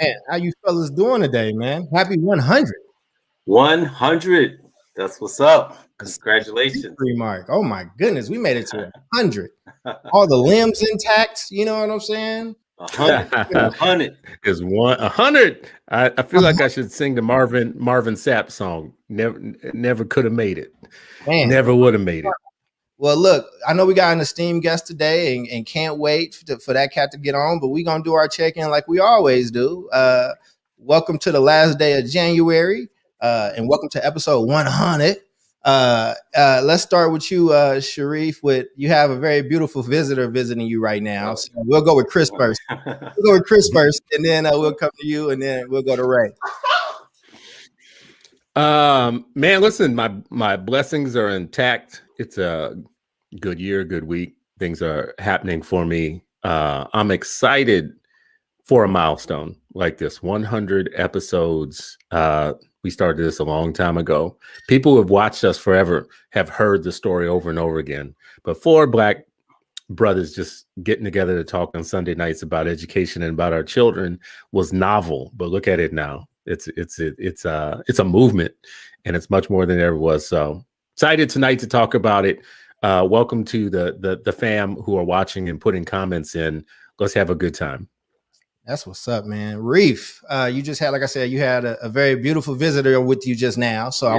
Man, how you fellas doing today, man? Happy 100. 100. That's what's up. That's Congratulations. victory mark. Oh my goodness, we made it to 100. All the limbs intact. You know what I'm saying? 100. 100. Is 100. I feel like I should sing the Marvin Sapp song. Never could have made it. Man. Never would have made it. Well, look, I know we got an esteemed guest today and can't wait for that cat to get on, but we're going to do our check-in like we always do. Welcome to the last day of January, and welcome to episode 100. Let's start with you, Sharif. You have a very beautiful visitor visiting you right now. So we'll go with Chris first. And then we'll come to you, and then we'll go to Ray. Man, listen, my blessings are intact. It's a good year, good week. Things are happening for me. I'm excited for a milestone like this. 100 episodes. We started this a long time ago. People who have watched us forever have heard the story over and over again. But four Black brothers just getting together to talk on Sunday nights about education and about our children was novel. But look at it now. It's a movement, and it's much more than it ever was. So excited tonight to talk about it. Welcome to the fam who are watching and putting comments in. Let's have a good time. That's what's up, man. Reef, you just had, like I said, you had a very beautiful visitor with you just now. So I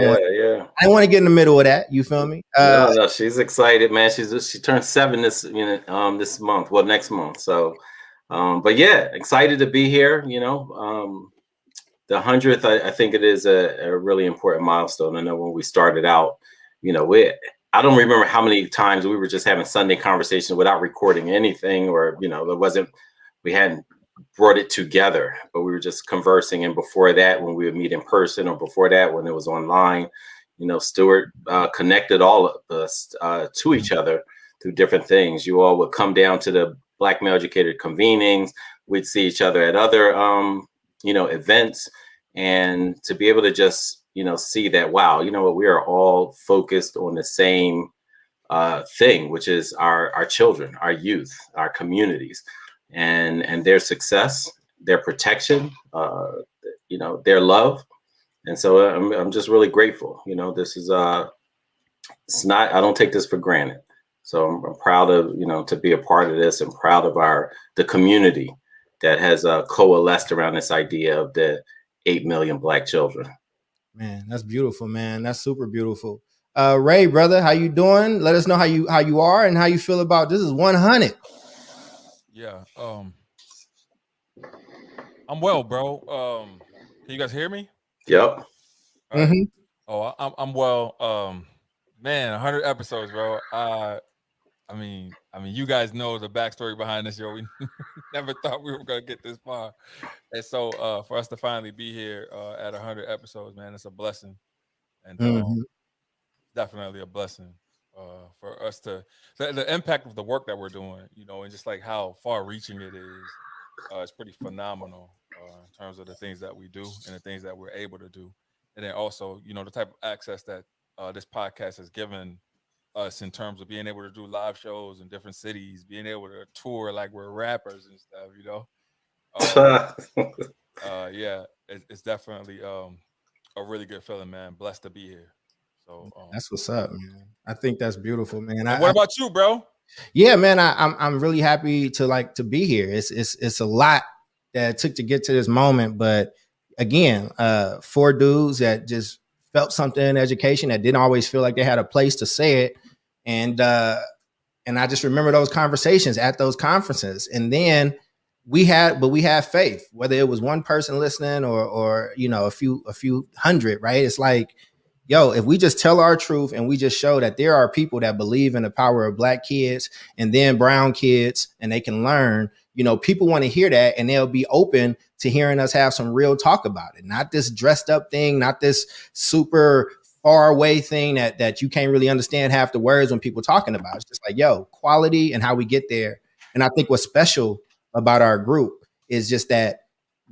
want to get in the middle of that. You feel me? No, she's excited, man. She turned 7 this month. Well, next month. So, but yeah, excited to be here. The 100th, I think it is a really important milestone. I know when we started out, I don't remember how many times we were just having Sunday conversations without recording anything, or we hadn't brought it together, but we were just conversing. And before that, when we would meet in person, or before that, when it was online, Stuart connected all of us to each other through different things. You all would come down to the Black Male Educator convenings. We'd see each other at other events, and to be able to just see that, wow, what, we are all focused on the same thing, which is our children, our youth, our communities, and their success, their protection, their love. And so I'm just really grateful. This is it's not, I don't take this for granted. So I'm proud of to be a part of this, and proud of the community that has coalesced around this idea of the 8 million Black children. Man, that's beautiful, man. That's super beautiful. Ray, brother, how you doing? Let us know how you are and how you feel about this. Is 100. Yeah. I'm well, bro. Can you guys hear me? Yep. Mm-hmm. Oh, I'm well. Man, 100 episodes, bro. I mean, you guys know the backstory behind this, yo. We never thought we were gonna get this far, and so for us to finally be here at 100 episodes, man, it's a blessing, and definitely a blessing for us to the impact of the work that we're doing, and just like how far-reaching it is. It's pretty phenomenal in terms of the things that we do and the things that we're able to do, and then also, the type of access that this podcast has given us in terms of being able to do live shows in different cities, being able to tour like we're rappers and stuff, yeah, it's definitely a really good feeling, man. Blessed to be here. So that's what's up, man. I think that's beautiful, man. What about you, bro? Yeah, man, I'm really happy to be here. It's a lot that it took to get to this moment, but again, 4 dudes that just felt something in education that didn't always feel like they had a place to say it. And I just remember those conversations at those conferences. And then we had faith, whether it was one person listening or a few hundred, right? It's like, yo, if we just tell our truth and we just show that there are people that believe in the power of Black kids and then brown kids, and they can learn, people want to hear that, and they'll be open to hearing us have some real talk about it. Not this dressed up thing, not this super far away thing that you can't really understand half the words when people talking about. It's just like, yo, quality and how we get there. And I think what's special about our group is just that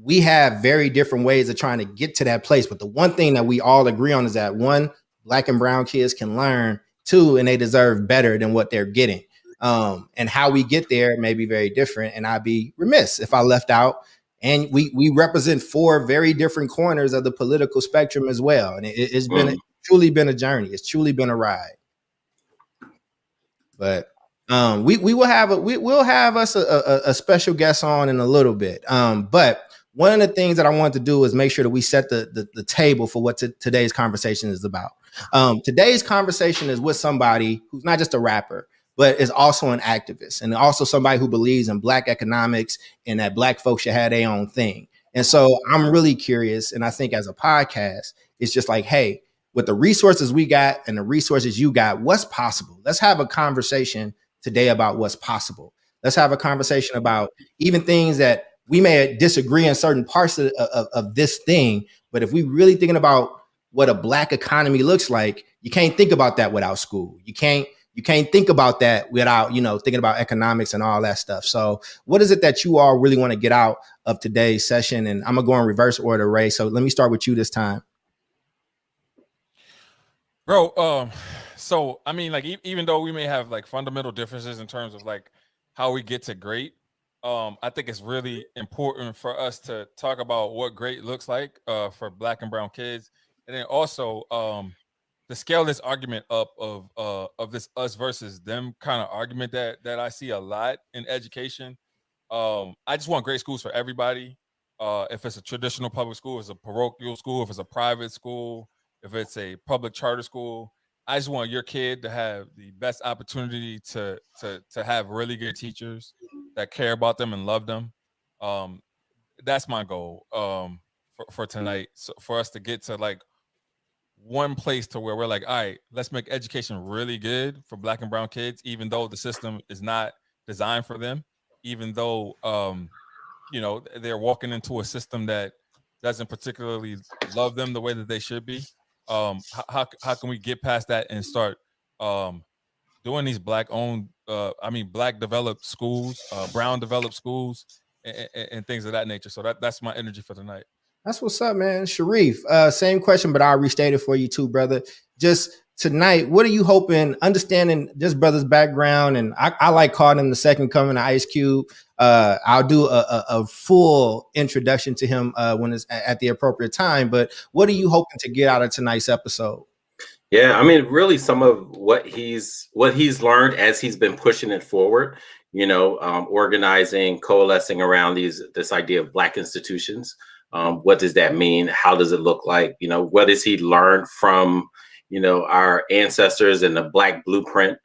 we have very different ways of trying to get to that place. But the one thing that we all agree on is that 1, Black and brown kids can learn, 2, and they deserve better than what they're getting. And how we get there may be very different. And I'd be remiss if I left out And we represent 4 very different corners of the political spectrum as well. And it's been truly been a journey. It's truly been a ride. But we will have we'll have us a special guest on in a little bit. But one of the things that I want to do is make sure that we set the table for what today's conversation is about. Today's conversation is with somebody who's not just a rapper, but is also an activist and also somebody who believes in Black economics and that Black folks should have their own thing. And so I'm really curious. And I think as a podcast, it's just like, hey, with the resources we got and the resources you got, what's possible? Let's have a conversation today about what's possible. Let's have a conversation about even things that we may disagree in certain parts of this thing. But if we really thinking about what a Black economy looks like, you can't think about that without school. You can't think about that without, thinking about economics and all that stuff. So what is it that you all really want to get out of today's session? And I'm going to go in reverse order, Ray. So let me start with you this time. Bro, so I mean, like, even though we may have like fundamental differences in terms of like how we get to great, I think it's really important for us to talk about what great looks like for Black and brown kids, and then also to scale this argument up of this us versus them kind of argument that I see a lot in education. I just want great schools for everybody. If it's a traditional public school, if it's a parochial school, if it's a private school, if it's a public charter school, I just want your kid to have the best opportunity to have really good teachers that care about them and love them. That's my goal for tonight. So for us to get to like one place to where we're like, all right, let's make education really good for Black and brown kids, even though the system is not designed for them, even though they're walking into a system that doesn't particularly love them the way that they should be. How can we get past that and start doing these Black owned, Black developed schools, brown developed schools, and things of that nature. So that's my energy for tonight. That's what's up, man. Sharif, same question, but I'll restate it for you too, brother. Just tonight, what are you hoping, understanding this brother's background? And I like calling him the second coming of Ice Cube. I'll do a full introduction to him when it's at the appropriate time. But what are you hoping to get out of tonight's episode? Yeah, I mean, really some of what he's learned as he's been pushing it forward, organizing, coalescing around this idea of Black institutions. What does that mean? How does it look like? What has he learned from, our ancestors and the Black blueprint,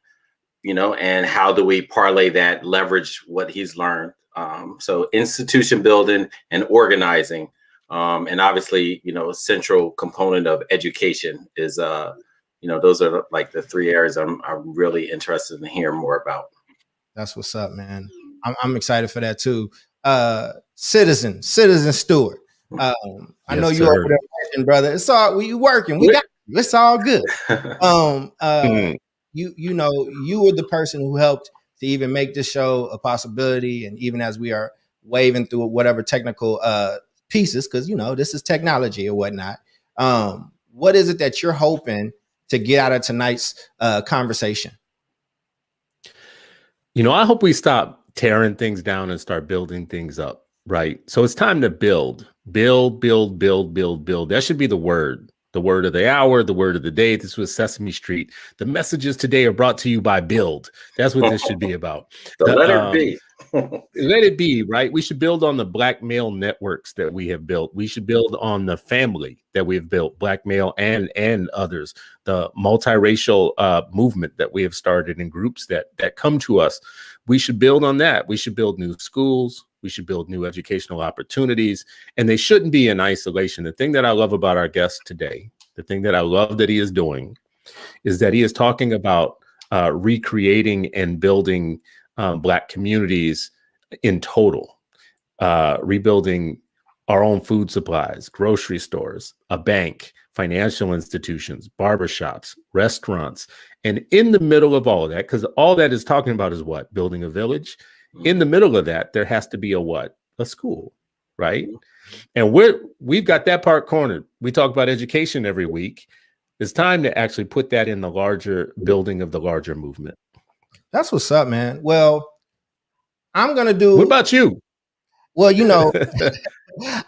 and how do we parlay that, leverage what he's learned? So institution building and organizing. And obviously, a central component of education is, those are like the 3 areas I'm really interested in hearing more about. That's what's up, man. I'm excited for that too. Citizen Stewart. I know you're over there working, brother. It's all we working. We got you. It's all good. You were the person who helped to even make this show a possibility, and even as we are waving through whatever technical pieces, because this is technology or whatnot. What is it that you're hoping to get out of tonight's conversation? I hope we stop tearing things down and start building things up, right? So it's time to build. That should be the word of the hour, the word of the day. This was Sesame Street. The messages today are brought to you by Build. That's what this should be about. Let it be. Let it be, right? We should build on the Black male networks that we have built. We should build on the family that we have built, Black male and others, the multiracial movement that we have started in groups that come to us. We should build on that. We should build new schools. We should build new educational opportunities, and they shouldn't be in isolation. The thing that I love about our guest today, the thing that I love that he is doing, is that he is talking about recreating and building Black communities in total, rebuilding our own food supplies, grocery stores, a bank, financial institutions, barbershops, restaurants. And in the middle of all of that, because all that is talking about is what? Building a village. In the middle of that, there has to be a school, right? And we've got that part cornered. We talk about education every week. It's time to actually put that in the larger building of the larger movement. That's what's up, man. Well, I'm going to do... What about you? Well,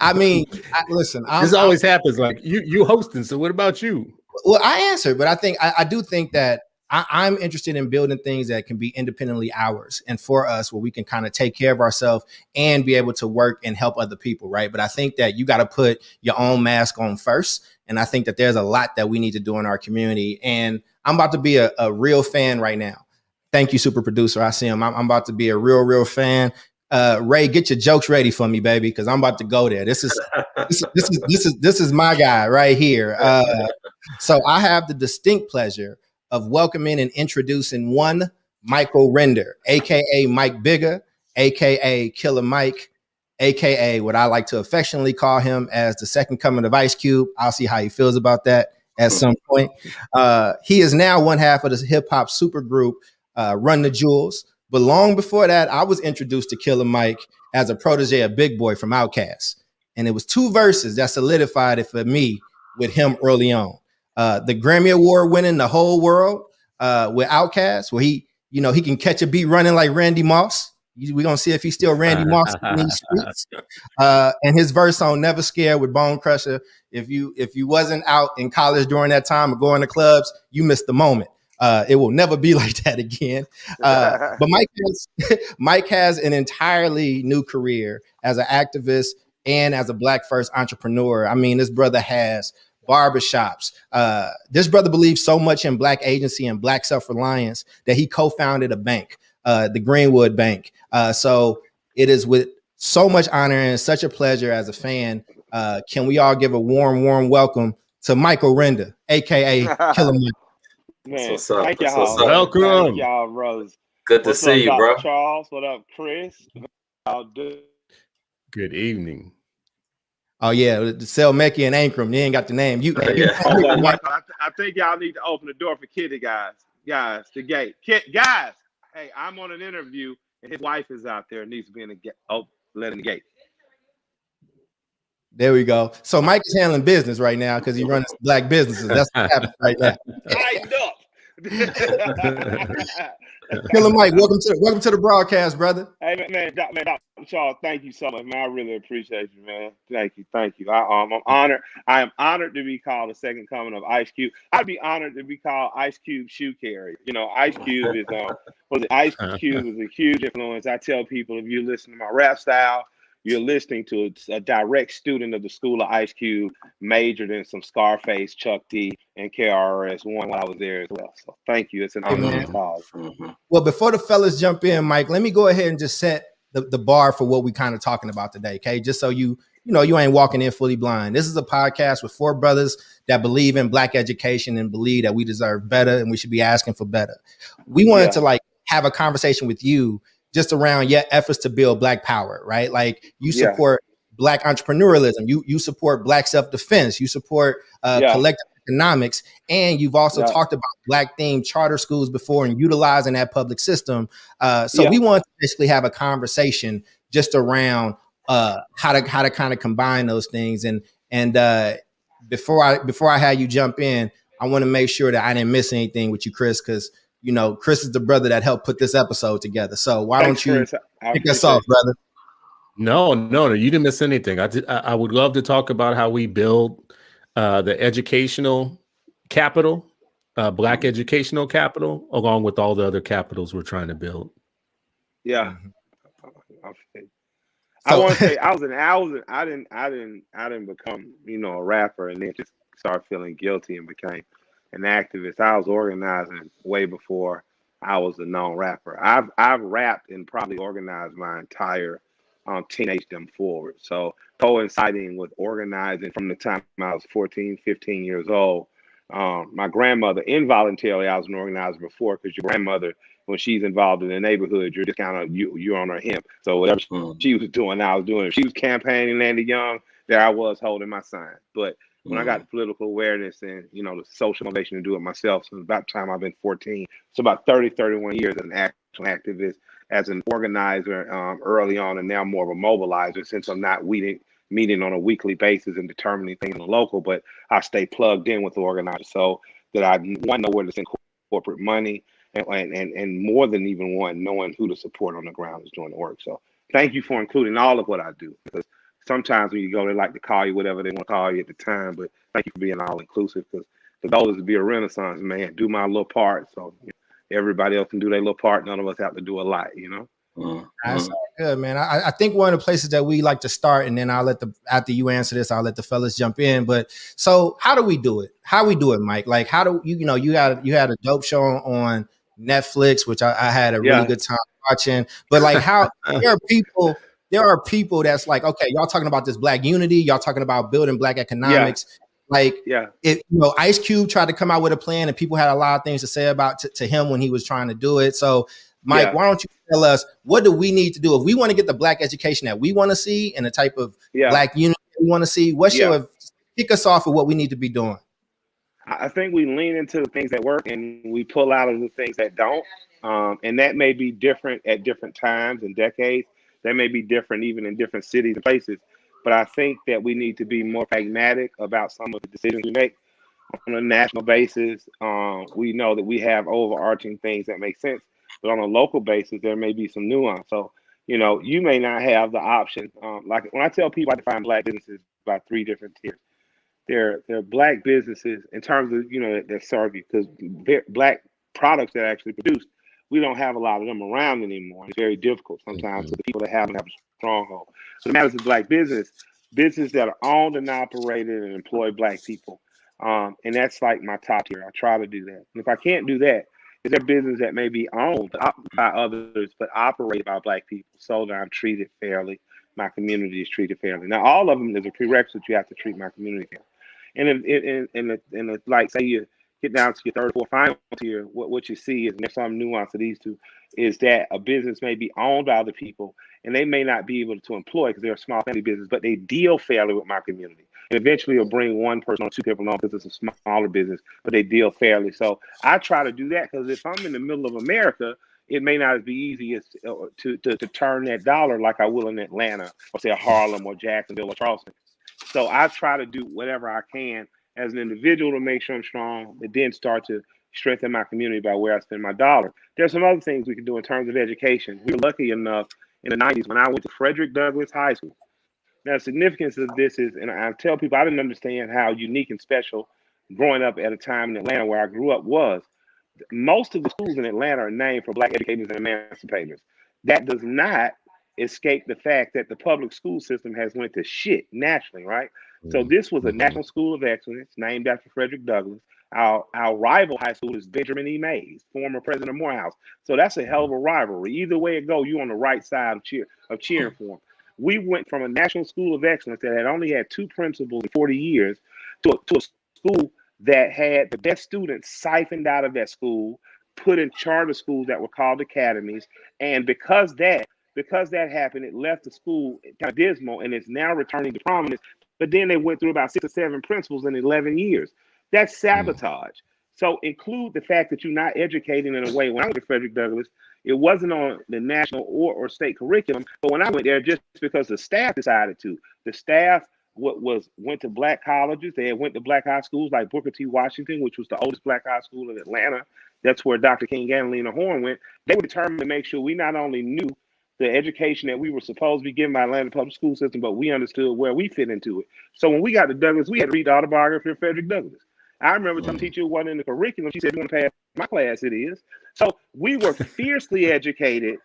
I mean, listen, This always happens. Like you hosting. So what about you? well, I answered, but I do think that I'm interested in building things that can be independently ours and for us, where we can kind of take care of ourselves and be able to work and help other people, right? But I think that you got to put your own mask on first. And I think that there's a lot that we need to do in our community. And I'm about to be a real fan right now. Thank you, super producer. I see him. I'm about to be a real fan. Ray, get your jokes ready for me, baby, because I'm about to go there. This is my guy right here. So I have the distinct pleasure of welcoming and introducing one Michael Render, aka Mike Bigger, aka Killer Mike, aka what I like to affectionately call him as the second coming of Ice Cube. I'll see how he feels about that at some point. He is now one half of the hip hop supergroup Run the Jewels. But long before that, I was introduced to Killer Mike as a protege of Big Boy from Outkast. And it was 2 verses that solidified it for me with him early on. The Grammy Award winning The Whole World with Outkast, where he can catch a beat running like Randy Moss. We're going to see if he's still Randy Moss in these streets. And his verse on Never Scared with Bone Crusher. If you wasn't out in college during that time or going to clubs, you missed the moment. It will never be like that again. But Mike has an entirely new career as an activist and as a Black first entrepreneur. I mean, this brother has barbershops. This brother believes so much in Black agency and Black self-reliance that he co-founded a bank, the Greenwood Bank. So it is with so much honor and such a pleasure as a fan. Can we all give a warm welcome to Michael Render, aka Killer Mike? Man, what's up? thank y'all. Welcome. Thank y'all, brothers. Good to What's see up, you, Dr. bro. Charles? What up, Chris? Y'all do. Good evening. Oh yeah, Selmecki and Ankrum. You ain't got the name. You. I think y'all need to open the door for Kitty, guys. Guys, the gate. Guys, hey, I'm on an interview and his wife is out there and needs to be in the gate. Oh, letting the gate. There we go. So Mike is handling business right now because he runs Black businesses. That's what happens right now. Tightened up. Killer Mike, welcome to the broadcast, brother. Hey man, Dr. Charles, thank you so much, man. I really appreciate you, man. Thank you. I'm honored. I am honored to be called the second coming of Ice Cube. I'd be honored to be called Ice Cube shoe carrier. Ice Cube is Ice Cube is a huge influence. I tell people, if you listen to my rap style, you're listening to a direct student of the school of Ice Cube, majored in some Scarface, Chuck D, and KRS-One while I was there as well. So thank you. It's an honor to call. Well, before the fellas jump in, Mike, let me go ahead and just set the bar for what we kind of talking about today, okay? Just so you ain't walking in fully blind. This is a podcast with 4 brothers that believe in Black education and believe that we deserve better and we should be asking for better. We wanted to have a conversation with you just around your efforts to build Black power, right? Like you support Black entrepreneurialism, you support Black self-defense, you support collective economics, and you've also talked about Black themed charter schools before and utilizing that public system. So we want to basically have a conversation just around how to kind of combine those things. And before I had you jump in, I want to make sure that I didn't miss anything with you, Chris, because Chris is the brother that helped put this episode together. So why don't you kick us off, brother? No, you didn't miss anything. I would love to talk about how we build the educational capital, Black educational capital, along with all the other capitals we're trying to build. Yeah. I want to say I didn't become a rapper and then just start feeling guilty and became an activist. I was organizing way before I was a known rapper. I've rapped and probably organized my entire teenagedom forward. So coinciding with organizing from the time I was 14, 15 years old, my grandmother, involuntarily, I was an organizer before, because your grandmother, when she's involved in the neighborhood, you're just kind of, you're on her hip. So whatever she was doing, I was doing. If she was campaigning Andy Young, there I was holding my sign. But when I got the political awareness and, the social motivation to do it myself, since about the time I've been 14, so about 31 years as an actual activist, as an organizer early on, and now more of a mobilizer, since I'm not meeting on a weekly basis and determining things in the local, but I stay plugged in with the organizer so that I know where to send corporate money, and more than even knowing who to support on the ground is doing the work. So thank you for including all of what I do. Because sometimes when you go, they like to call you whatever they want to call you at the time. But thank you for being all inclusive, because the goal is to be a Renaissance man, do my little part, so everybody else can do their little part. None of us have to do a lot, That's all good, man. I think one of the places that we like to start, and then I'll let after you answer this, I'll let the fellas jump in. But so how do we do it? How we do it, Mike? Like, how do you had a dope show on Netflix, which I had a really good time watching. But like, how there are people that's like, okay, y'all talking about this Black unity, y'all talking about building Black economics. Like, Ice Cube tried to come out with a plan, and people had a lot of things to say about to him when he was trying to do it. So, Mike, why don't you tell us, what do we need to do if we want to get the Black education that we want to see and the type of Black unity we want to see? What should kick us off with what we need to be doing? I think we lean into the things that work and we pull out of the things that don't. And that may be different at different times and decades. That may be different even in different cities and places. But I think that we need to be more pragmatic about some of the decisions we make on a national basis. We know that we have overarching things that make sense, but on a local basis, there may be some nuance. So, you may not have the option. Like when I tell people I define Black businesses by 3 different tiers. They're Black businesses in terms of, that serve you, because Black products that are actually produced, we don't have a lot of them around anymore. It's very difficult sometimes for the people that have a stronghold. So the matters of Black business that are owned and operated and employ Black people. And that's like my top tier. I try to do that. And if I can't do that, is there business that may be owned by others, but operated by Black people, so that I'm treated fairly, my community is treated fairly. Now, all of them is a prerequisite. You have to treat my community fairly. And like, say you get down to your 3rd or 4th final tier, what you see is, and there's some nuance to these two, is that a business may be owned by other people, and they may not be able to employ because they're a small family business, but they deal fairly with my community. And eventually you'll bring 1 person or 2 people on because it's a smaller business, but they deal fairly. So I try to do that, because if I'm in the middle of America, it may not be easy as to turn that dollar like I will in Atlanta, or say Harlem or Jacksonville or Charleston. So I try to do whatever I can as an individual to make sure I'm strong, but then start to strengthen my community by where I spend my dollar. There's some other things we can do in terms of education. We were lucky enough in the 90s when I went to Frederick Douglass High School. Now, the significance of this is, and I tell people I didn't understand how unique and special growing up at a time in Atlanta where I grew up was. Most of the schools in Atlanta are named for Black educators and emancipators. That does not escape the fact that the public school system has went to shit nationally, right? So this was a national school of excellence named after Frederick Douglass. Our rival high school is Benjamin E. Mays, former president of Morehouse. So that's a hell of a rivalry. Either way it go, you're on the right side of cheering for them. We went from a national school of excellence that had only had 2 principals in 40 years to a school that had the best students siphoned out of that school, put in charter schools that were called academies. And because that happened, it left the school kind of dismal, and it's now returning to prominence. But then they went through about 6 or 7 principals in 11 years. That's sabotage. So include the fact that you're not educating in a way. When I went to Frederick Douglass, it wasn't on the national or state curriculum. But when I went there, just because the staff decided to, the staff went to Black colleges. They went to Black high schools like Booker T. Washington, which was the oldest Black high school in Atlanta. That's where Dr. King and Lena Horne went. They were determined to make sure we not only knew the education that we were supposed to be given by Atlanta public school system, but we understood where we fit into it. So when we got to Douglass, we had to read the autobiography of Frederick Douglass. I remember some teacher wasn't in the curriculum. She said, "You want to pass my class?" It is. So we were fiercely educated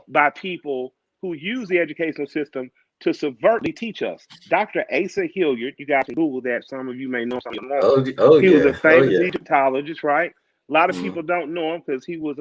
by people who use the educational system to subvertly teach us. Dr. Asa Hilliard, you guys can Google that. Some of you may know, some of you don't. He was a famous Egyptologist, right? A lot of people don't know him because he was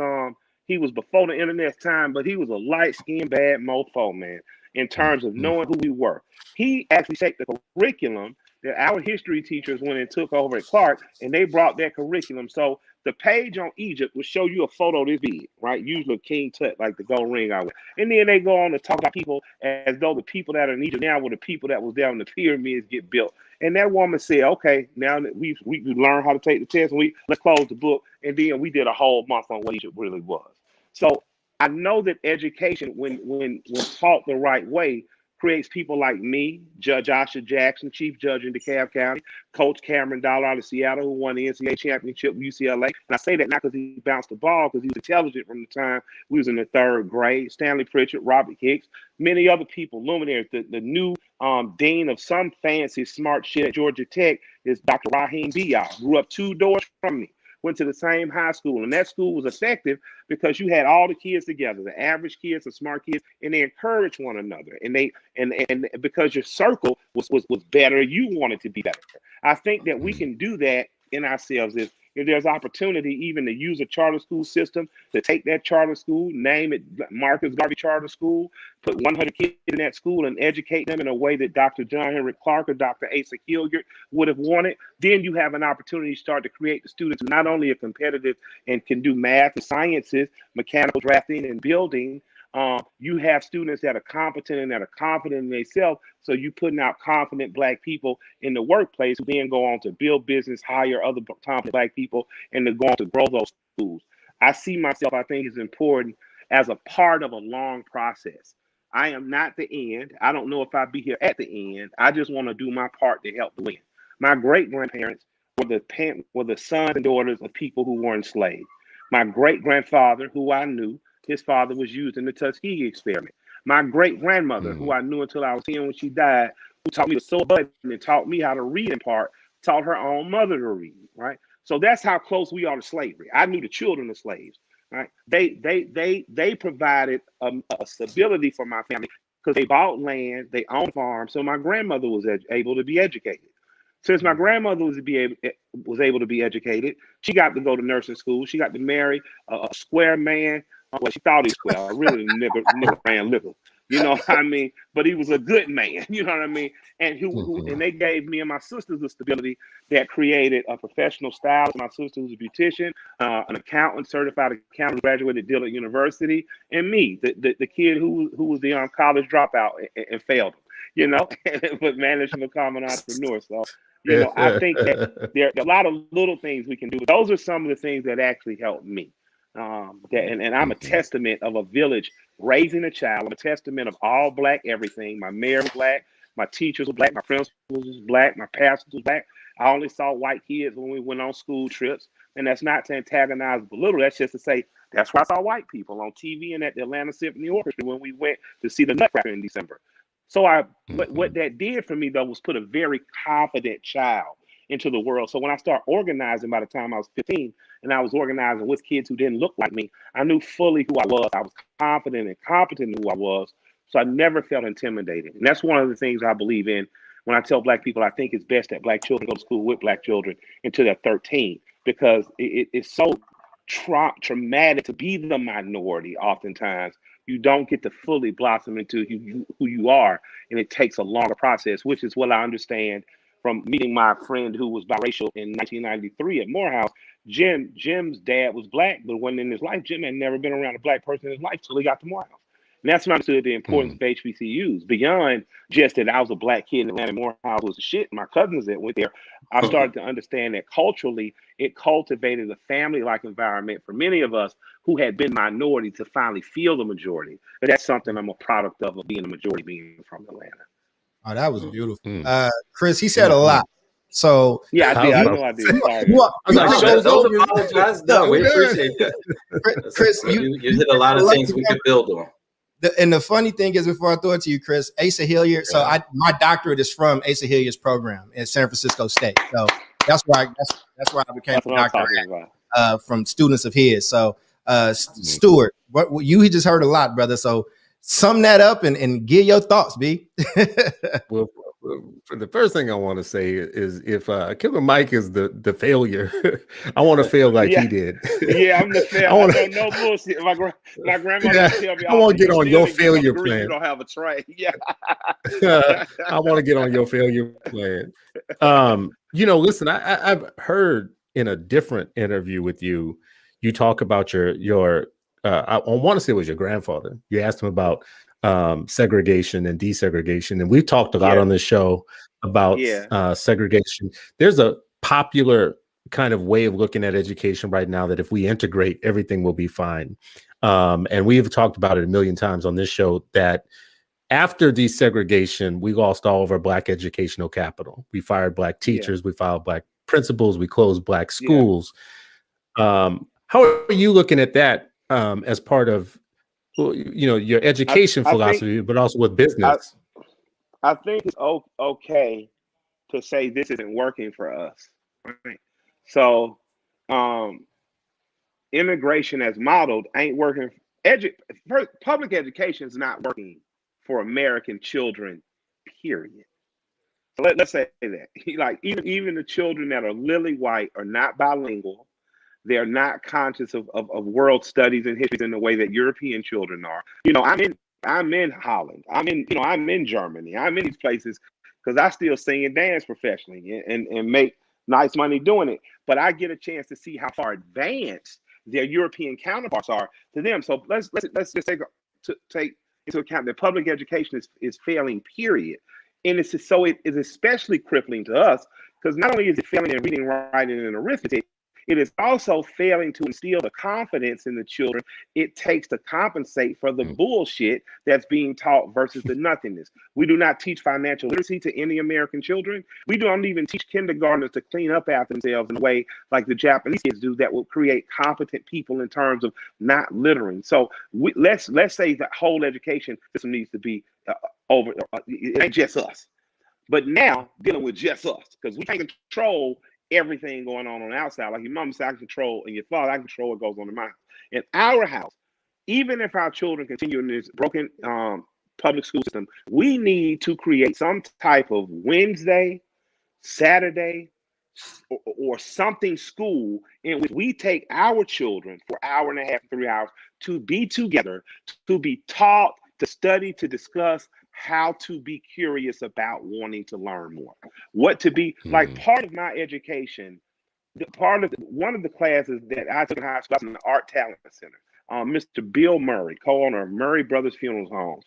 before the internet's time, but he was a light-skinned, bad mofo, man, in terms of knowing who we were. He actually shaped the curriculum that our history teachers went and took over at Clark, and they brought that curriculum. So the page on Egypt will show you a photo this big, right? Usually a King Tut, like the gold ring I wear. And then they go on to talk about people as though the people that are in Egypt now were the people that was down in the pyramids get built. And that woman said, okay, now that we learned how to take the test, and let's close the book. And then we did a whole month on what Egypt really was. So I know that education, when taught the right way, creates people like me, Judge Asha Jackson, Chief Judge in DeKalb County, Coach Cameron Dollar out of Seattle, who won the NCAA championship with UCLA. And I say that not because he bounced the ball, because he was intelligent from the time we was in the 3rd grade. Stanley Pritchard, Robert Hicks, many other people, luminaries. The new dean of some fancy smart shit at Georgia Tech is Dr. Raheem Diab, grew up 2 doors from me. Went to the same high school, and that school was effective because you had all the kids together, the average kids, the smart kids, and they encouraged one another. And they and because your circle was better, you wanted to be better. I think that we can do that in ourselves if there's opportunity even to use a charter school system, to take that charter school, name it Marcus Garvey Charter School, put 100 kids in that school and educate them in a way that Dr. John Henry Clark or Dr. Asa Hilliard would have wanted, then you have an opportunity to start to create the students who not only are competitive and can do math and sciences, mechanical drafting and building. You have students that are competent and that are confident in themselves. So you putting out confident Black people in the workplace who then go on to build business, hire other confident Black people, and to go on to grow those schools. I see myself, I think, is important as a part of a long process. I am not the end. I don't know if I'll be here at the end. I just want to do my part to help the win. My great-grandparents were the sons and daughters of people who were enslaved. My great-grandfather, who I knew, his father was used in the Tuskegee experiment. My great-grandmother, who I knew until I was 10 when she died, who taught me to sew a button and taught me how to read in part, taught her own mother to read, right? So that's how close we are to slavery. I knew the children of slaves, right? They provided a stability for my family because they bought land, they owned farms, so my grandmother was able to be educated. Since my grandmother was able to be educated, she got to go to nursing school. She got to marry a square man. Well, she thought he was square. Really, nigga ran little. You know what I mean? But he was a good man. You know what I mean? And and they gave me and my sisters the stability that created a professional stylist. My sister was a beautician, an accountant, certified accountant, graduated at Dillard University, and me, the kid who was the college dropout and failed. You know, but managed to become an entrepreneur. So, you know, I think that there are a lot of little things we can do. Those are some of the things that actually helped me. And I'm a testament of a village raising a child. I'm a testament of all Black everything. My mayor was Black. My teachers were Black. My principals was Black. My pastors was Black. I only saw white kids when we went on school trips. And that's not to antagonize belittle. That's just to say that's why I saw white people on TV and at the Atlanta Symphony Orchestra when we went to see the Nutcracker in December. So what that did for me, though, was put a very confident child into the world. So when I started organizing by the time I was 15, and I was organizing with kids who didn't look like me, I knew fully who I was. I was confident and competent in who I was. So I never felt intimidated. And that's one of the things I believe in when I tell Black people I think it's best that Black children go to school with Black children until they're 13, because it's so traumatic to be the minority oftentimes. You don't get to fully blossom into who you are, and it takes a longer process, which is what I understand from meeting my friend who was biracial in 1993 at Morehouse. Jim's dad was Black, but when in his life, Jim had never been around a Black person in his life till he got to Morehouse. And that's when I understood the importance of HBCUs. Beyond just that I was a Black kid in Atlanta, Morehouse was the shit. My cousins that went there, I started to understand that culturally, it cultivated a family-like environment for many of us who had been minority to finally feel the majority. But that's something I'm a product of being a majority, being from Atlanta. Oh, that was beautiful. Chris, he said a lot. So yeah, I did. I know I did. Sorry. Don't apologize. No, we appreciate that. Chris, you hit a lot of things we could build on. And the funny thing is, before I throw it to you, Chris, Asa Hilliard. So my doctorate is from Asa Hilliard's program at San Francisco State. So that's why I became a doctor from students of his. So Stuart, what you just heard a lot, brother. So sum that up and give your thoughts, B. Well, the first thing I want to say is if Killer Mike is the failure, I want to feel like he did. Yeah, I'm the failure. No bullshit. My grandmother tell me, I want to get on your failure plan. You don't have a tray. Yeah. I want to get on your failure plan. You know, listen, I've heard in a different interview with you, you talk about your I want to say it was your grandfather. You asked him about segregation and desegregation, and we've talked a lot on this show about segregation. There's a popular kind of way of looking at education right now that if we integrate, everything will be fine. And we've talked about it a million times on this show, that after desegregation, we lost all of our Black educational capital. We fired Black teachers, we fired Black principals, we closed Black schools. How are you looking at that as part of, you know, your education philosophy, but also with business? I think it's okay to say this isn't working for us. Right? So, immigration as modeled ain't working. Public education is not working for American children, period. So let's say that. Like even the children that are lily white are not bilingual. They're not conscious of world studies and histories in the way that European children are. You know, I'm in Holland. I'm in Germany. I'm in these places because I still sing and dance professionally and make nice money doing it. But I get a chance to see how far advanced their European counterparts are to them. So let's just take into account that public education is failing, period. And it is especially crippling to us because not only is it failing in reading, writing, and arithmetic, it is also failing to instill the confidence in the children it takes to compensate for the bullshit that's being taught versus the nothingness. We do not teach financial literacy to any American children. We don't even teach kindergartners to clean up after themselves in a way like the Japanese kids do that will create competent people in terms of not littering. So let's say the whole education system needs to be over. It ain't just us. But now dealing with just us because we can't control everything going on the outside. Like your mom said, I can control, and your father, I can control what goes on in my house. In our house, even if our children continue in this broken public school system, we need to create some type of Wednesday, Saturday, or something school in which we take our children for an hour and a half, 3 hours to be together, to be taught, to study, to discuss how to be curious about wanting to learn more. What to be like part of my education, one of the classes that I took in high school, I was in the Art Talent Center. Mr. Bill Murray, co-owner of Murray Brothers Funeral Homes,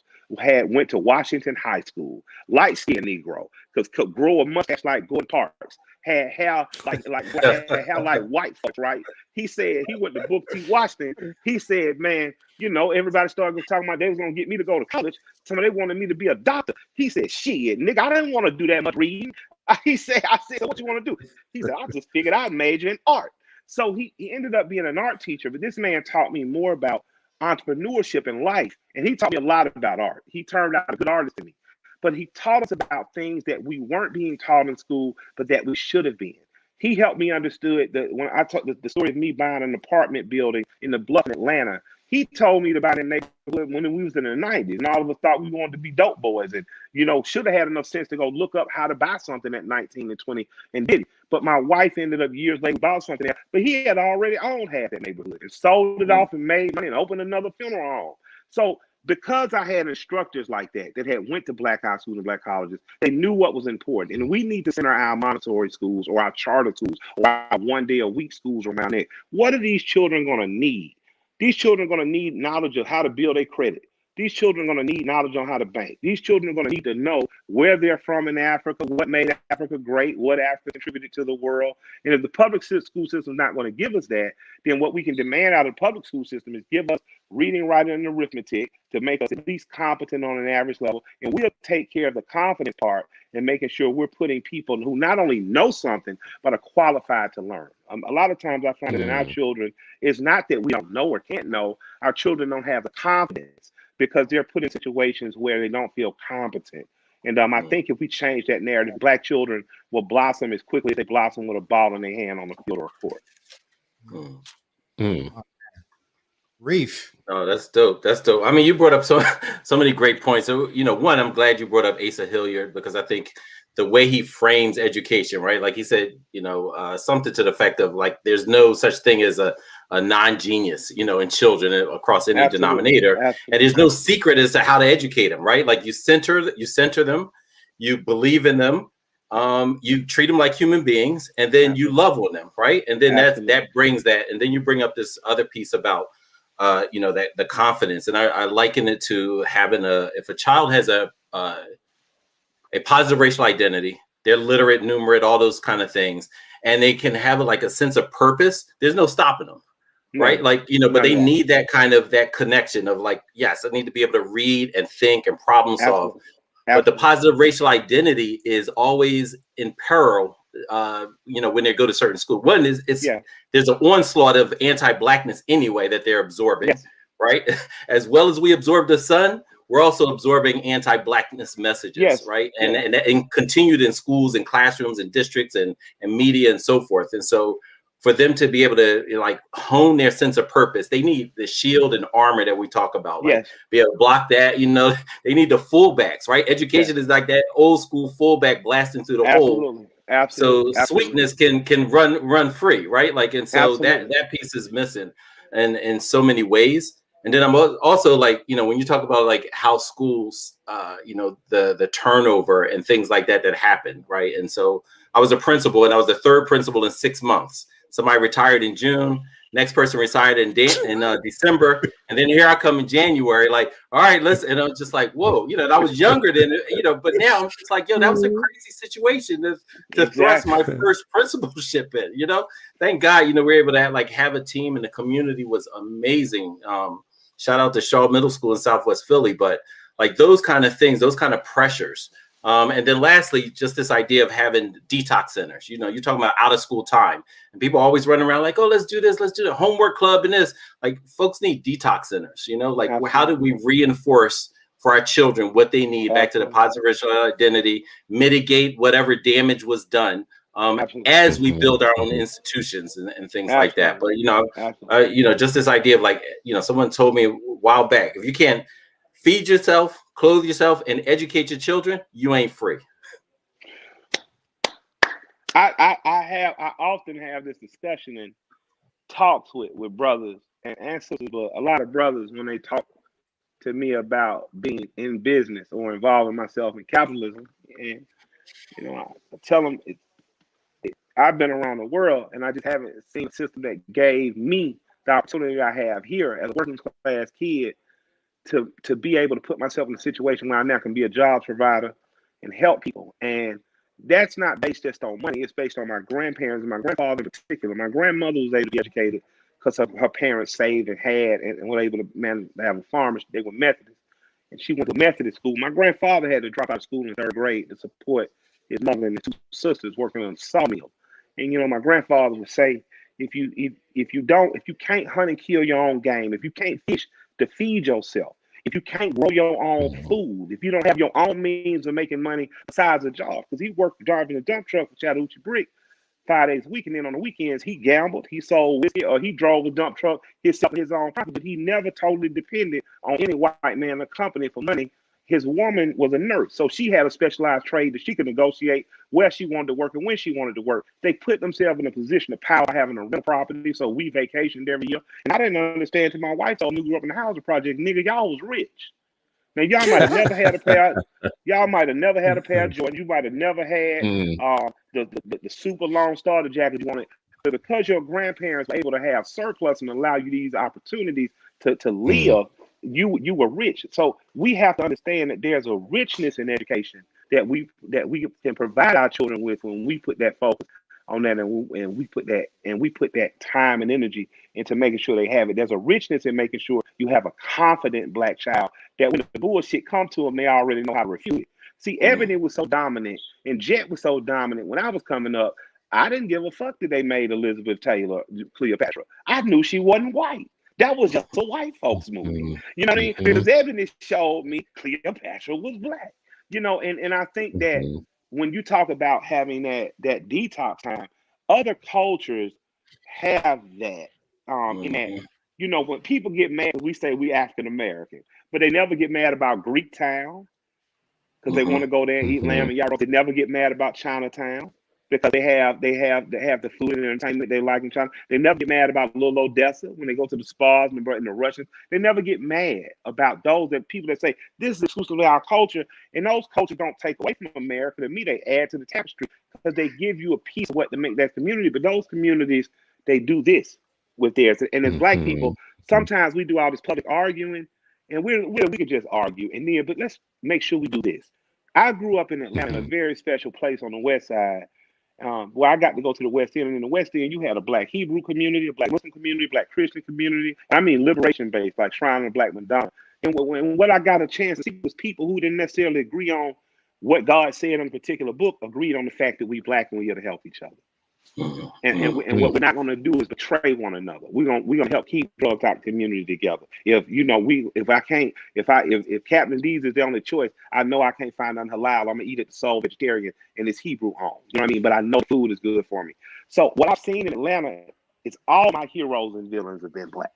went to Washington High School, light-skinned Negro, because could grow a mustache like Gordon Parks, had hair like white folks, right? He said he went to Booker T. Washington. He said, man, you know, everybody started talking about they was gonna get me to go to college. Somebody wanted me to be a doctor. He said, shit, nigga, I didn't want to do that much reading. I said, so what you want to do? He said, I just figured I'd major in art. So he ended up being an art teacher, but this man taught me more about entrepreneurship and life. And he taught me a lot about art. He turned out a good artist to me. But he taught us about things that we weren't being taught in school, but that we should have been. He helped me understood that when I told the story of me buying an apartment building in the Bluff in Atlanta, he told me about it in the neighborhood when we was in the 90s. And all of us thought we wanted to be dope boys and, you know, should have had enough sense to go look up how to buy something at 19 and 20 and did it. But my wife ended up years later bought something there, but he had already owned half that neighborhood and sold it off and made money and opened another funeral home. So because I had instructors like that had went to Black high schools and Black colleges, they knew what was important. And we need to center our Montessori schools or our charter schools or our one-day-a-week schools around it. What are these children going to need? These children are going to need knowledge of how to build a credit. These children are going to need knowledge on how to bank. These children are going to need to know where they're from in Africa, what made Africa great, what Africa contributed to the world. And if the public school system is not going to give us that, then what we can demand out of the public school system is give us reading, writing, and arithmetic to make us at least competent on an average level. And we'll take care of the confidence part and making sure we're putting people who not only know something, but are qualified to learn. A lot of times I find that in our children, it's not that we don't know or can't know. Our children don't have the confidence because they're put in situations where they don't feel competent. And I think if we change that narrative, Black children will blossom as quickly as they blossom with a ball in their hand on the field or court. Reef. Oh, that's dope. That's dope. I mean, you brought up so many great points. So, you know, one, I'm glad you brought up Asa Hilliard because I think the way he frames education, right? Like he said, you know, something to the effect of like, there's no such thing as a non-genius, you know, in children across any denominator. Absolutely. And there's no secret as to how to educate them, right? Like you center them, you believe in them, you treat them like human beings, and then you love on them, right? And then that brings that, and then you bring up this other piece about you know, that the confidence. And I liken it to having if a child has a positive racial identity, they're literate, numerate, all those kind of things, and they can have like a sense of purpose, there's no stopping them, right? Like, you know, but None they of that. need that kind of that connection of like, yes, I need to be able to read and think and problem solve. Absolutely. But the Absolutely. positive racial identity is always in peril, you know, when they go to certain school. One is there's an onslaught of anti-blackness anyway that they're absorbing, Yes. right? As well as we absorb the sun, we're also absorbing anti-blackness messages, Yes. right? And continued in schools and classrooms and districts and media and so forth. And so for them to be able to, you know, like hone their sense of purpose, they need the shield and armor that we talk about, like be able to block that, you know. They need the fullbacks, right? Education is like that old school fullback blasting through the hole. So sweetness can run free, right? Like, and so that piece is missing and in so many ways. And then I'm also like, you know, when you talk about like how schools, you know, the turnover and things like that happen, right? And so I was a principal, and I was the third principal in 6 months. Somebody retired in June. Next person retired in December, and then here I come in January. Like, all right, listen, and I was just like, whoa, you know. And I was younger than, you know, but now I'm just like, yo, that was a crazy situation to thrust my first principalship in. You know, thank God, you know, we were able to have a team, and the community was amazing. Shout out to Shaw Middle School in Southwest Philly, but like those kind of things, those kind of pressures. And then lastly, just this idea of having detox centers. You know, you're talking about out of school time, and people always run around like, oh, let's do this, let's do the homework club and this. Like, folks need detox centers, you know, like how do we reinforce for our children what they need back to the positive racial identity, mitigate whatever damage was done as we build our own institutions and things like that. But, you know, just this idea of like, you know, someone told me a while back, if you can't feed yourself, clothe yourself, and educate your children, you ain't free. I often have this discussion and talks with brothers and sisters, but a lot of brothers, when they talk to me about being in business or involving myself in capitalism, and you know, I tell them I've been around the world, and I just haven't seen a system that gave me the opportunity I have here as a working class kid to be able to put myself in a situation where I now can be a jobs provider and help people. And that's not based just on money. It's based on my grandparents and my grandfather in particular. My grandmother was able to be educated because her parents saved and had and were able to have a farm. They were Methodists, and she went to Methodist school. My grandfather had to drop out of school in 3rd grade to support his mother and his 2 sisters working on a sawmill. And you know, my grandfather would say, if you can't hunt and kill your own game, if you can't fish to feed yourself, if you can't grow your own food, if you don't have your own means of making money besides a job, because he worked driving a dump truck for Chattahoochee Brick 5 days a week, and then on the weekends he gambled, he sold whiskey, or he drove a dump truck his own property, but he never totally depended on any white man or company for money. His woman was a nurse, so she had a specialized trade that she could negotiate where she wanted to work and when she wanted to work. They put themselves in a position of power having a rental property, so we vacationed every year. And I didn't understand until my wife told me, we grew up in the housing project, nigga, y'all was rich. Now y'all might have never had a pair. Y'all might have never had a pair of Jordans. You might have never had the super long starter jacket you wanted. But because your grandparents were able to have surplus and allow you these opportunities to live, you were rich. So we have to understand that there's a richness in education that we can provide our children with when we put that focus on that, and we put that time and energy into making sure they have it. There's a richness in making sure you have a confident black child that when the bullshit comes to them, they already know how to refute it. See, Ebony was so dominant and Jet was so dominant when I was coming up. I didn't give a fuck that they made Elizabeth Taylor Cleopatra. I knew she wasn't white. That was just a white folks movie. You know what I mean? Because Ebony showed me Cleopatra was black. You know, and I think that when you talk about having that detox time, other cultures have that. In that, you know, when people get mad, we say we African American, but they never get mad about Greek Town because they want to go there and eat lamb and yarrow. They never get mad about Chinatown because they have the food and entertainment they like in China. They never get mad about Little Odessa when they go to the spas and the Russians. They never get mad about those people that say this is exclusively our culture, and those cultures don't take away from America. To me, they add to the tapestry because they give you a piece of what to make that community. But those communities, they do this with theirs. And as black people, sometimes we do all this public arguing, and we could just argue. And then, but let's make sure we do this. I grew up in Atlanta, a very special place on the west side. Well, I got to go to the West End, and in the West End, you had a Black Hebrew community, a Black Muslim community, Black Christian community. I mean, liberation based, like Shrine of Black Madonna. And what I got a chance to see was people who didn't necessarily agree on what God said in a particular book, agreed on the fact that we Black and we are to help each other. And what we're not going to do is betray one another. We're gonna help keep drugs out of the community together. If Captain D's is the only choice, I know I can't find nothing halal. I'm gonna eat at the Soul Vegetarian in this Hebrew home. You know what I mean? But I know food is good for me. So what I've seen in Atlanta is all my heroes and villains have been Black.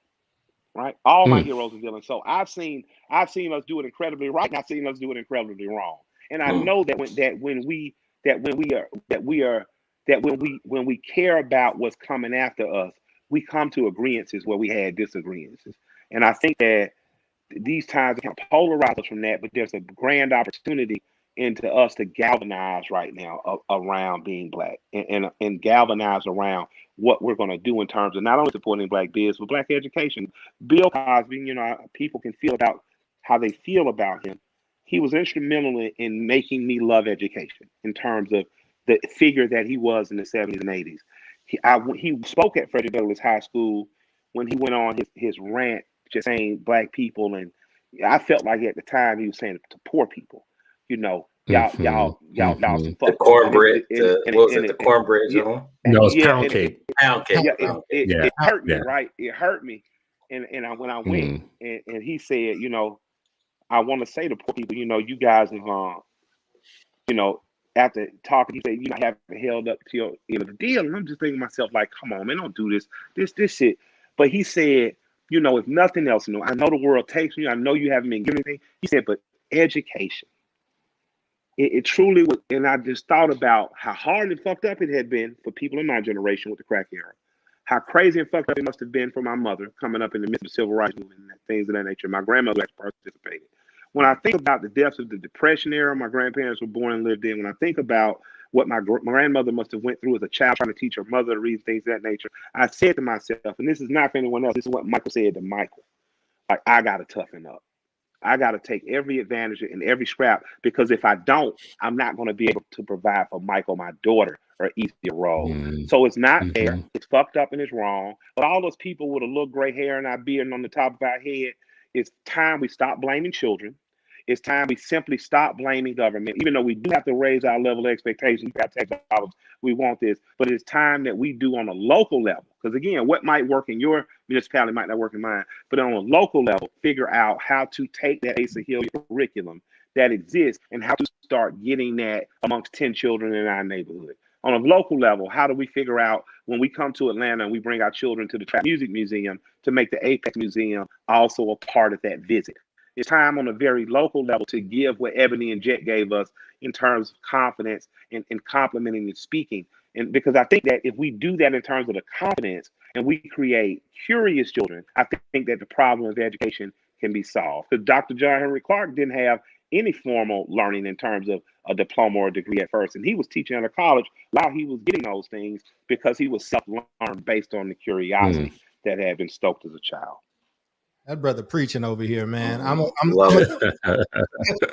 Right? All my heroes and villains. So I've seen us do it incredibly right, and I've seen us do it incredibly wrong. And I know that when we care about what's coming after us, we come to agreements where we had disagreements. And I think that these times can polarize us from that, but there's a grand opportunity into us to galvanize right now around being Black and galvanize around what we're going to do in terms of not only supporting Black biz, but Black education. Bill Cosby, people can feel about how they feel about him. He was instrumental in making me love education in terms of the figure that he was in the 70s and 80s. He spoke at Frederick Douglass High School when he went on his rant, just saying Black people, and I felt like at the time he was saying to poor people, y'all some fuck. The cornbread, the cornbread? No, it's pound cake. Pound cake. It hurt me, right? It hurt me, and when I went, and he said, I want to say to poor people, you guys have, after talking, he said, I haven't held up to your the deal. And I'm just thinking to myself, like, come on, man, don't do this shit. But he said, if nothing else, I know the world takes you. I know you haven't been given anything. He said, but education. It truly was. And I just thought about how hard and fucked up it had been for people in my generation with the crack era. How crazy and fucked up it must have been for my mother coming up in the midst of the civil rights movement and things of that nature. My grandmother actually participated. When I think about the depths of the Depression era my grandparents were born and lived in, when I think about what my grandmother must have went through as a child trying to teach her mother to read, things of that nature, I said to myself, and this is not for anyone else, this is what Michael said to Michael, like, I got to toughen up. I got to take every advantage and every scrap, because if I don't, I'm not going to be able to provide for Michael, my daughter, or easier road. So it's not fair. It's fucked up and it's wrong. But all those people with a little gray hair and our beard on the top of our head, it's time we stop blaming children. It's time we simply stop blaming government, even though we do have to raise our level of expectations. We have to take dollars. We want this, but it's time that we do on a local level. Because again, what might work in your municipality might not work in mine, but on a local level, figure out how to take that Asa Hill curriculum that exists and how to start getting that amongst 10 children in our neighborhood. On a local level, how do we figure out when we come to Atlanta and we bring our children to the Trap Music Museum to make the Apex Museum also a part of that visit? It's time on a very local level to give what Ebony and Jet gave us in terms of confidence and complimenting and speaking. And because I think that if we do that in terms of the confidence and we create curious children, I think that the problem of education can be solved. Because Dr. John Henry Clark didn't have any formal learning in terms of a diploma or a degree at first. And he was teaching at a college while he was getting those things because he was self-learned based on the curiosity that had been stoked as a child. That brother preaching over here, man. I'm Love it.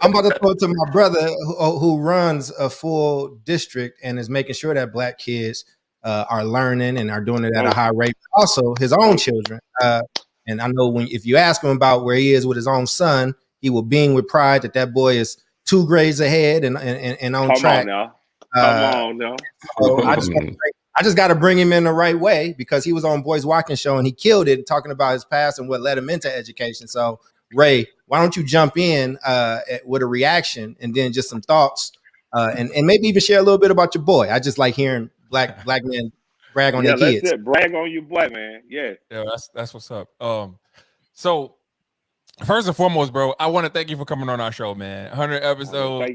I'm about to throw it to my brother who runs a full district and is making sure that Black kids are learning and are doing it at a high rate. Also, his own children. And I know if you ask him about where he is with his own son, he will beam with pride that boy is 2 grades ahead and on track. Come on now. So I just got to bring him in the right way, because he was on Boys Walking Show and he killed it talking about his past and what led him into education. So Ray, why don't you jump in with a reaction and then just some thoughts and maybe even share a little bit about your boy. I just like hearing black men brag on their kids. That's it. Brag on your boy, man. Yeah, that's what's up. So first and foremost, bro, I want to thank you for coming on our show, man. 100 episodes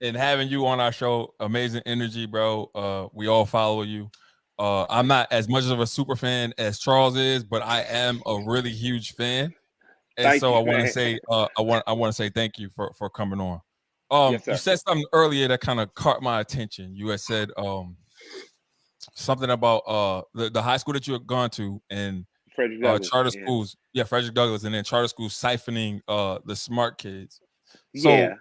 and having you on our show. Amazing energy, bro. We all follow you. I'm not as much of a super fan as Charles is, but I am a really huge fan. And I want to say, I want to say thank you for coming on. Yes, you said something earlier that kind of caught my attention. You had said something about the high school that you had gone to and charter schools. Yeah, Frederick Douglass, and then charter schools siphoning the smart kids. So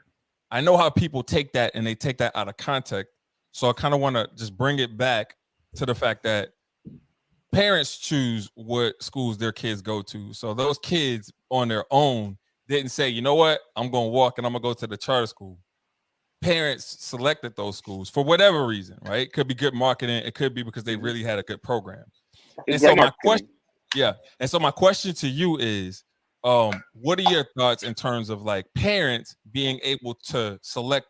I know how people take that and they take that out of context. So I kind of want to just bring it back to the fact that parents choose what schools their kids go to. So those kids on their own didn't say, you know what, I'm going to walk and I'm going to go to the charter school. Parents selected those schools for whatever reason, right? It could be good marketing. It could be because they really had a good program. And so my question, and so my question to you is, what are your thoughts in terms of like parents being able to select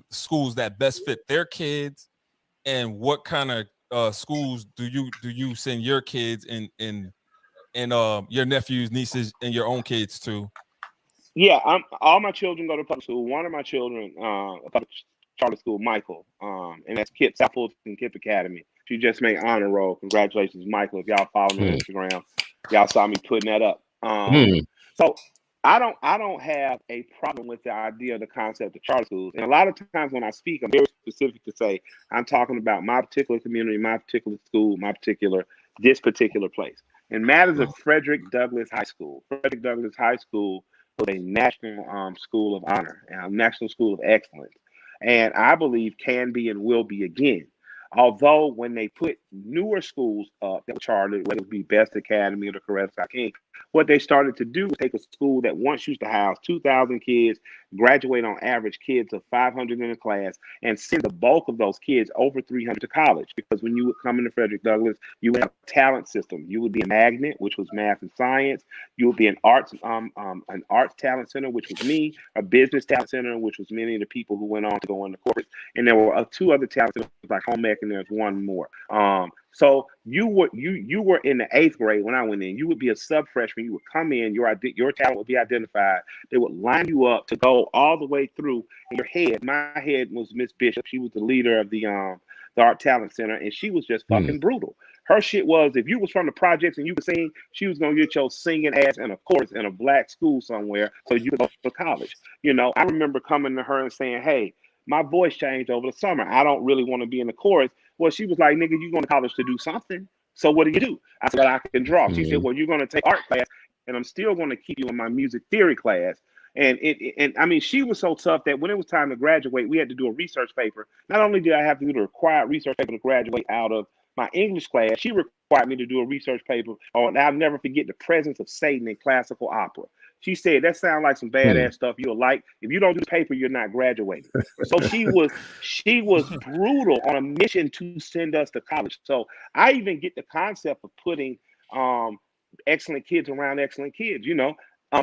schools that best fit their kids, and what kind of schools do you send your kids and your nephews, nieces, and your own kids to? Yeah, all my children go to public school. One of my children, a public charter school, Michael, and that's Kip, South Fulton Kip Academy. She just made honor roll. Congratulations, Michael. If y'all follow me on Instagram, y'all saw me putting that up. So I don't have a problem with the idea of the concept of charter schools. And a lot of times when I speak, I'm very specific to say I'm talking about my particular community, my particular school, this particular place. In matters of Frederick Douglass High School, Frederick Douglass High School was a national school of honor, a national school of excellence, and I believe can be and will be again. Although when they put newer schools up that were chartered, whether it be Best Academy or the Coretta Scott King, what they started to do was take a school that once used to house 2,000 kids, graduate on average kids of 500 in a class, and send the bulk of those kids over 300 to college. Because when you would come into Frederick Douglass, you would have a talent system. You would be a magnet, which was math and science. You would be an arts talent center, which was me, a business talent center, which was many of the people who went on to go into corporate. And there were two other talent centers like home ec, and there's one more. So you were in the 8th grade when I went in. You would be a sub freshman. You would come in. Your talent would be identified. They would line you up to go all the way through. In your head, my head was Miss Bishop. She was the leader of the Art Talent Center, and she was just fucking brutal. Her shit was, if you was from the projects and you could sing, she was gonna get your singing ass in a chorus in a black school somewhere so you could go to college. You know, I remember coming to her and saying, "Hey, my voice changed over the summer. I don't really want to be in the chorus." Well, she was like, "Nigga, you going to college to do something. So what do?" I said, "Well, I can draw." She said, "Well, you're going to take art class, and I'm still going to keep you in my music theory class." And I mean, she was so tough that when it was time to graduate, we had to do a research paper. Not only did I have to do the required research paper to graduate out of my English class, she required me to do a research paper on, I'll never forget, the presence of Satan in classical opera. She said, "That sounds like some badass stuff you'll like. If you don't do the paper, you're not graduating." So she was brutal on a mission to send us to college. So I even get the concept of putting excellent kids around excellent kids. You know,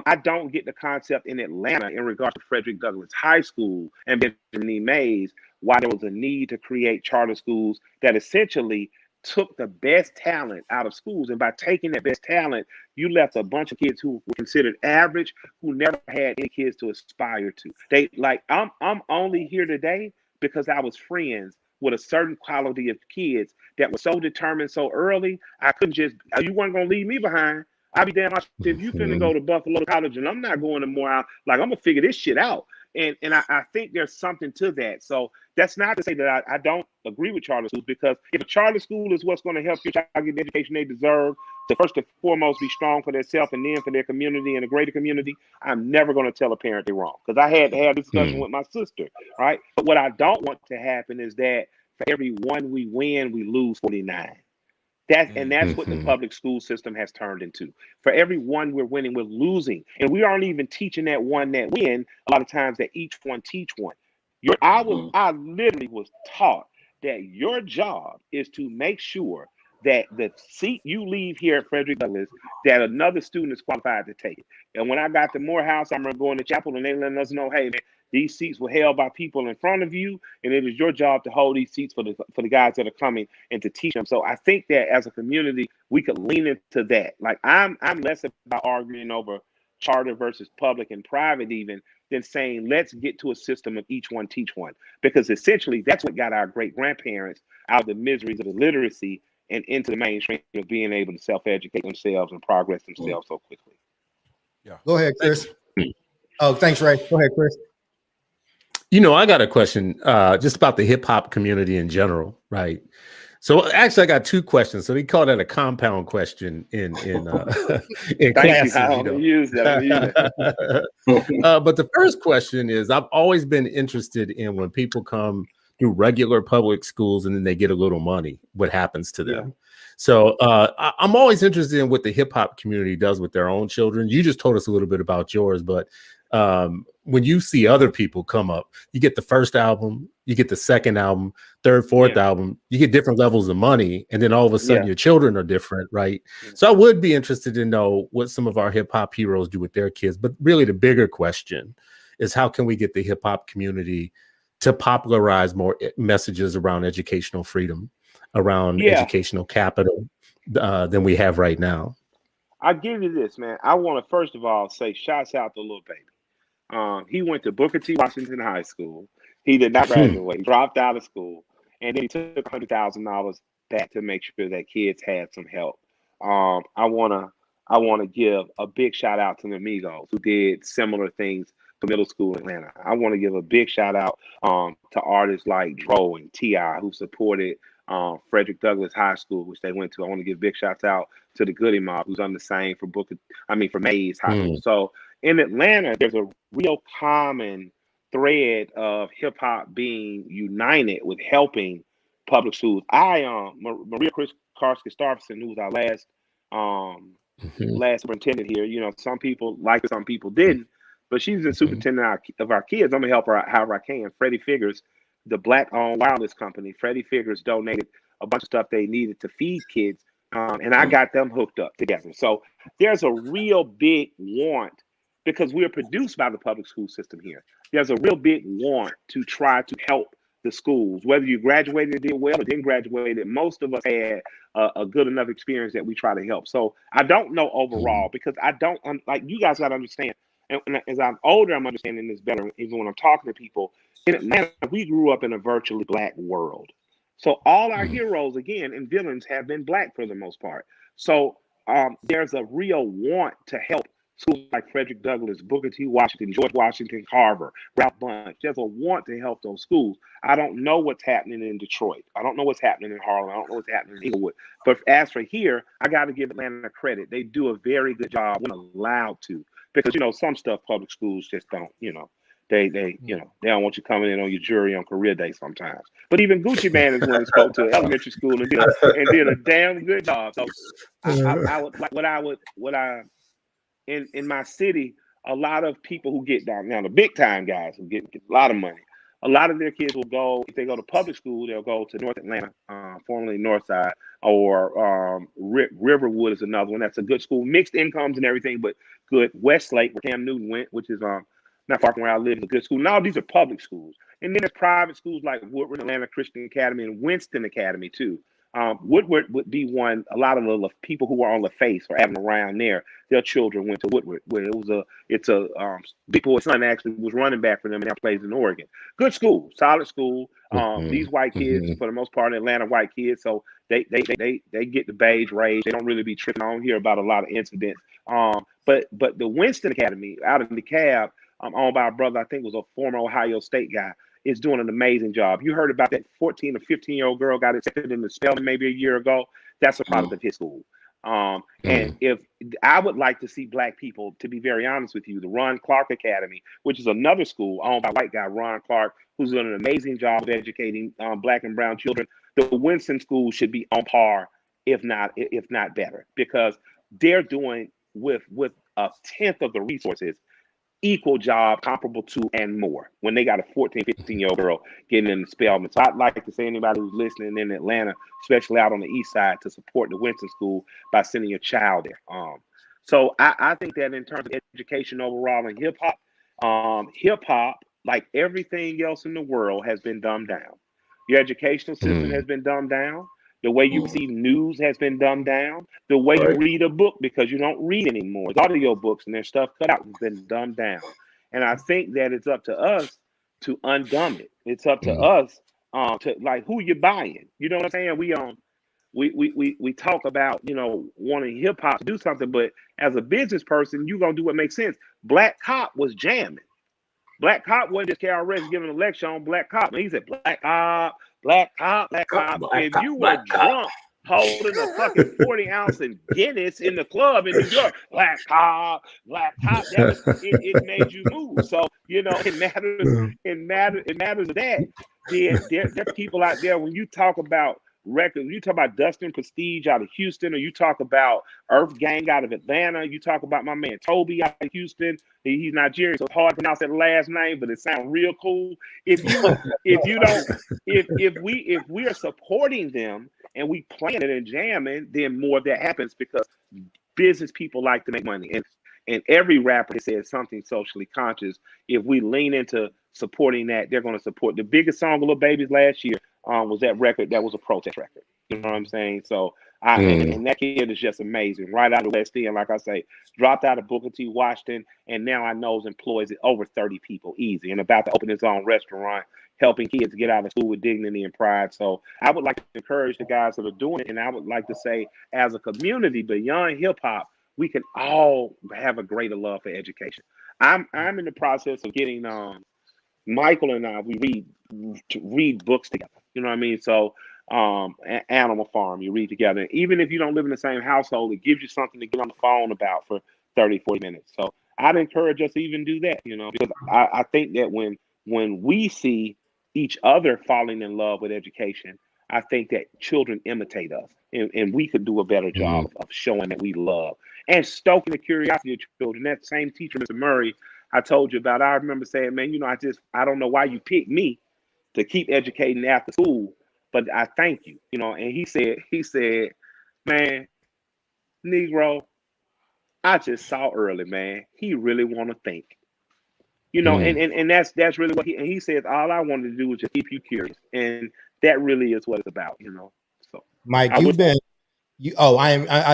I don't get the concept in Atlanta in regards to Frederick Douglass High School and Benjamin Mays, why there was a need to create charter schools that essentially took the best talent out of schools. And by taking that best talent, you left a bunch of kids who were considered average, who never had any kids to aspire to. They like, I'm only here today because I was friends with a certain quality of kids that were so determined so early. I couldn't just, you weren't going to leave me behind. I'd be damn if you finna go to Buffalo College and I'm not going to more out, like I'm gonna figure this shit out. And I think there's something to that. So that's not to say that I don't agree with charter schools, because if a charter school is what's going to help your child get the education they deserve, to first and foremost be strong for themselves and then for their community and a greater community, I'm never going to tell a parent they're wrong, because I had to have a discussion with my sister, right? But what I don't want to happen is that for every one we win, we lose 49. That's what the public school system has turned into. For every one we're winning, we're losing. And we aren't even teaching that one that win. A lot of times that each one teach one. I literally was taught that your job is to make sure that the seat you leave here at Frederick Douglass, that another student is qualified to take it. And when I got to Morehouse, I remember going to chapel and they letting us know, "Hey, man, these seats were held by people in front of you, and it is your job to hold these seats for the guys that are coming and to teach them." So I think that as a community, we could lean into that. Like I'm less about arguing over charter versus public and private even than saying let's get to a system of each one teach one, because essentially that's what got our great grandparents out of the miseries of illiteracy and into the mainstream of being able to self-educate themselves and progress themselves so quickly. Yeah. Go ahead, Chris. Oh, thanks, Ray. Go ahead, Chris. You know, I got a question just about the hip hop community in general, right? So actually, I got two questions. So we call that a compound question in classes. I'm gonna use that. But the first question is, I've always been interested in when people come through regular public schools and then they get a little money, what happens to them? Yeah. So I'm always interested in what the hip hop community does with their own children. You just told us a little bit about yours, but when you see other people come up, you get the first album, you get the second album, third, fourth album, you get different levels of money, and then all of a sudden your children are different, right? So I would be interested to know what some of our hip hop heroes do with their kids. But really the bigger question is, how can we get the hip hop community to popularize more messages around educational freedom, around educational capital than we have right now? I'll give you this, man. I want to first of all say shouts out to Lil Baby. He went to Booker T. Washington High School. He did not graduate. He dropped out of school, and then he took $100,000 back to make sure that kids had some help. I wanna give a big shout out to the Migos, who did similar things for middle school in Atlanta. I want to give a big shout out to artists like Dro and T.I., who supported Frederick Douglass High School, which they went to. I want to give big shouts out to the Goody Mob, who's done the same for for Mays High School. So in Atlanta, there's a real common thread of hip hop being united with helping public schools. Maria Karski-Starfson, who was our last superintendent here. You know, some people liked it, some people didn't, but she's the superintendent of our kids. I'm gonna help her out however I can. Freddie Figures, the Black-owned wireless company, Freddie Figures donated a bunch of stuff they needed to feed kids, and I got them hooked up together. So there's a real big want, because we are produced by the public school system here. There's a real big want to try to help the schools. Whether you graduated and did well or didn't graduate, most of us had a good enough experience that we try to help. So I don't know overall, because I don't, like, you guys got to understand, and as I'm older, I'm understanding this better, even when I'm talking to people. In Atlanta, we grew up in a virtually Black world. So all our heroes, again, and villains have been Black for the most part. So there's a real want to help schools like Frederick Douglass, Booker T. Washington, George Washington Carver, Ralph Bunche. There's a want to help those schools. I don't know what's happening in Detroit. I don't know what's happening in Harlem. I don't know what's happening in Inglewood. But as for here, I got to give Atlanta credit. They do a very good job when allowed to, because, you know, some stuff public schools just don't, you know. They don't want you coming in on your jury on career day sometimes. But even Gucci Mane is when he spoke to elementary school and did a damn good job. So in my city, a lot of people who get down now, the big time guys who get a lot of money, a lot of their kids will go, if they go to public school, they'll go to North Atlanta, formerly Northside, or Riverwood is another one. That's a good school, mixed incomes and everything, but good. Westlake, where Cam Newton went, which is not far from where I live, is a good school. Now these are public schools. And then there's private schools like Woodward, Atlanta Christian Academy, and Winston Academy too. Woodward would be one. A lot of the people who were on the face or having around there, their children went to Woodward, where it's a big boy's son actually was running back for them, and now plays in Oregon. Good school, solid school. These white kids, for the most part, Atlanta white kids, so they get the beige rage. They don't really be tripping. I don't hear about a lot of incidents. But the Winston Academy out in DeKalb, owned by a brother, I think was a former Ohio State guy, is doing an amazing job. You heard about that 14 or 15-year-old girl got accepted in the Spelman maybe a year ago. That's a product of his school. And if I would like to see Black people, to be very honest with you, the Ron Clark Academy, which is another school owned by a white guy, Ron Clark, who's doing an amazing job of educating Black and brown children. The Winston school should be on par, if not better, because they're doing with a tenth of the resources, equal job, comparable to, and more, when they got a 14, 15-year-old girl getting in the Spelman. So I'd like to say anybody who's listening in Atlanta, especially out on the east side, to support the Winston School by sending your child there. So I think that in terms of education overall in hip hop, like everything else in the world, has been dumbed down. Your educational system has been dumbed down. The way you see news has been dumbed down. The way you read a book, because you don't read anymore, audio books and their stuff cut out, has been dumbed down. And I think that it's up to us to undumb it. It's up to us to, like, who you buying. You know what I'm saying? We talk about, you know, wanting hip hop to do something, but as a business person, you're gonna do what makes sense. Black Cop was jamming. Black Cop wasn't just KRS giving a lecture on Black Cop. He said Black Cop, Black Cop, Black Cop. If you were drunk holding a fucking 40-ounce in Guinness in the club in New York. Black top. That was it made you move. So, you know, it matters of that. There are people out there when you talk about records, you talk about Dustin Prestige out of Houston, or you talk about Earth Gang out of Atlanta, you talk about my man Toby out of Houston. He's Nigerian, so it's hard to pronounce that last name, but it sounds real cool. If we are supporting them and we playing it and jamming, then more of that happens because business people like to make money. And every rapper that says something socially conscious, if we lean into supporting that, they're going to support. The biggest song of Lil Baby's last year was that record that was a protest record. You know what I'm saying? So and that kid is just amazing. Right out of West End, like I say, dropped out of Booker T. Washington, and now I know employs over 30 people easy, and about to open his own restaurant, helping kids get out of school with dignity and pride. So I would like to encourage the guys that are doing it, and I would like to say, as a community beyond hip hop, we can all have a greater love for education. I'm in the process of getting Michael and I, we read books together. You know what I mean? So Animal Farm, you read together. Even if you don't live in the same household, it gives you something to get on the phone about for 30, 40 minutes. So I'd encourage us to even do that, you know, because I think that when we see each other falling in love with education, I think that children imitate us, and we could do a better job of showing that we love and stoking the curiosity of children. That same teacher, Mr. Murray, I told you about, I remember saying, man, you know, I don't know why you picked me to keep educating after school, but I thank you, you know. And he said, man, Negro, I just saw early, man, he really want to think, you know, and that's really what he says. All I wanted to do was just keep you curious, and that really is what it's about, you know. So, Mike, I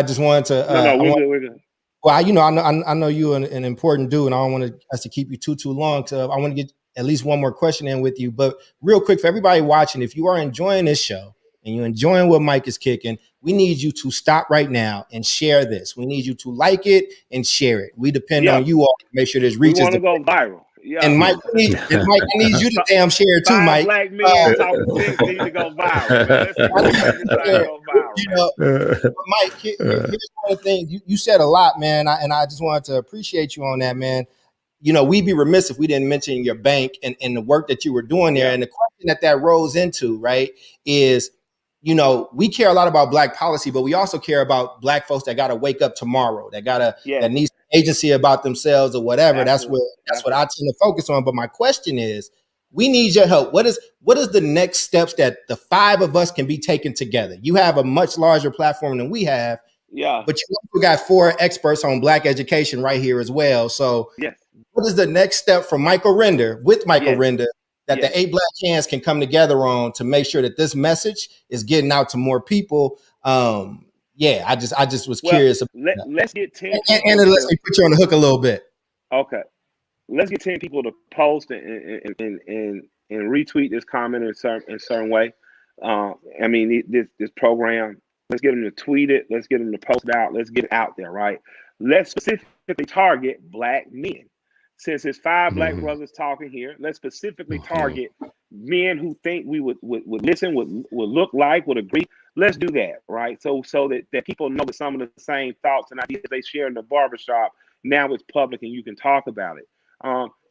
just wanted to. No, we're good. Well, I know you're an important dude, and I don't want us to keep you too long. So I want to get at least one more question in with you. But real quick, for everybody watching, if you are enjoying this show and you're enjoying what Mike is kicking, we need you to stop right now and share this. We need you to like it and share it. We depend on you all to make sure this reaches. We want to go viral. Yeah. And Mike, I need you to damn share too, Mike. Black men talking sense need to go viral, man. Let's go viral. You know, Mike, here's one of the things you said a lot, man, and I just wanted to appreciate you on that, man. You know, we'd be remiss if we didn't mention your bank and the work that you were doing there. And the question that rose into, right, is, you know, we care a lot about Black policy, but we also care about Black folks that got to wake up tomorrow, that needs agency about themselves or whatever. Absolutely. That's what I tend to focus on. But my question is, we need your help. What is the next steps that the five of us can be taking together? You have a much larger platform than we have. Yeah. But you also got 4 experts on Black education right here as well. So what is the next step from Michael Render that the 8 Black Hands can come together on to make sure that this message is getting out to more people? I just was curious. Let's get 10 and it lets me put you on the hook a little bit. Okay. Let's get 10 people to post and retweet this comment in a certain way. I mean, this program, let's get them to tweet it. Let's get them to post it out. Let's get it out there, right? Let's specifically target Black men. Since there's 5 Black brothers talking here, let's specifically target men who think we would listen, would look like, would agree. Let's do that, right? So that people know that some of the same thoughts and ideas they share in the barbershop, now it's public and you can talk about it.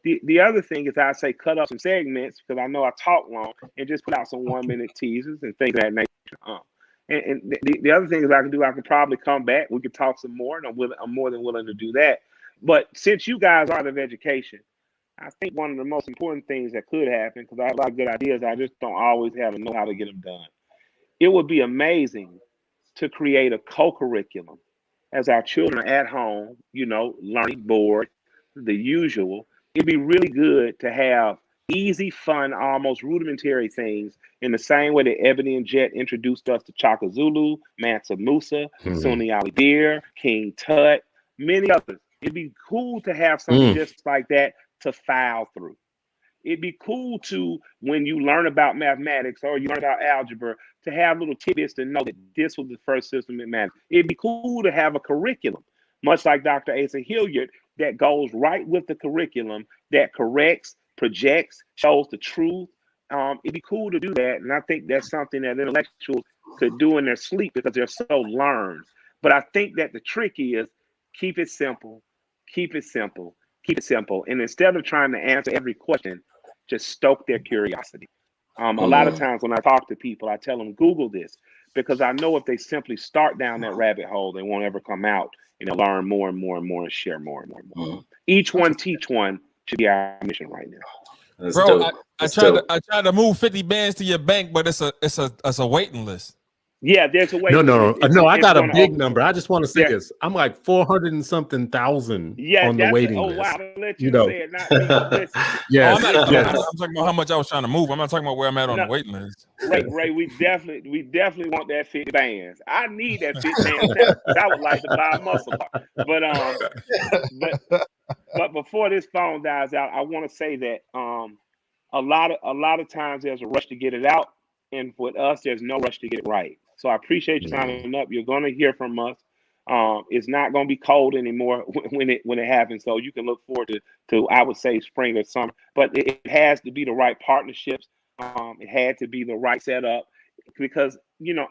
The other thing is, I say cut up some segments, because I know I talk long, and just put out some 1-minute teasers and things of that nature. And the other thing is I can probably come back. We could talk some more, and I'm more than willing to do that. But since you guys are of education, I think one of the most important things that could happen, because I have a lot of good ideas, I just don't always have to know how to get them done. It would be amazing to create a co-curriculum as our children are at home, you know, learning, bored, the usual. It'd be really good to have easy, fun, almost rudimentary things in the same way that Ebony and Jet introduced us to Chaka Zulu, Mansa Musa, Sunni Ali Deer, King Tut, many others. It'd be cool to have something just like that to file through. It'd be cool to, when you learn about mathematics or you learn about algebra, to have little tidbits to know that this was the first system in math. It'd be cool to have a curriculum, much like Dr. Asa Hilliard, that goes right with the curriculum, that corrects, projects, shows the truth it'd be cool to do that. And I think that's something that intellectuals could do in their sleep because they're so learned. But I think that the trick is keep it simple, keep it simple, keep it simple. And instead of trying to answer every question, just stoke their curiosity. A lot of times when I talk to people, I tell them, Google this, because I know if they simply start down that rabbit hole, they won't ever come out, and they'll learn more and more and more and share more and more and more. Each one teach one should be our mission right now. That's Bro, dope. I tried to move 50 bands to your bank, but it's a waiting list. Yeah, there's a way. No. I got a big number. I just want to say Yeah. this. I'm like 400 and something thousand Yeah, on the waiting oh list. wow, I'll let You you know. say it, not me. Listen, Yes, I'm yes. talking about how much I was trying to move. I'm not talking about where I'm at on the waiting list. Ray, we definitely want that 50 bands. I need that 50 bands now. I would like to buy a muscle car. But before this phone dies out, I want to say that a lot of times there's a rush to get it out, and with us, there's no rush to get it right. So I appreciate you signing up. You're going to hear from us. It's not going to be cold anymore when it happens. So you can look forward to I would say spring or summer. But it has to be the right partnerships. It had to be the right setup because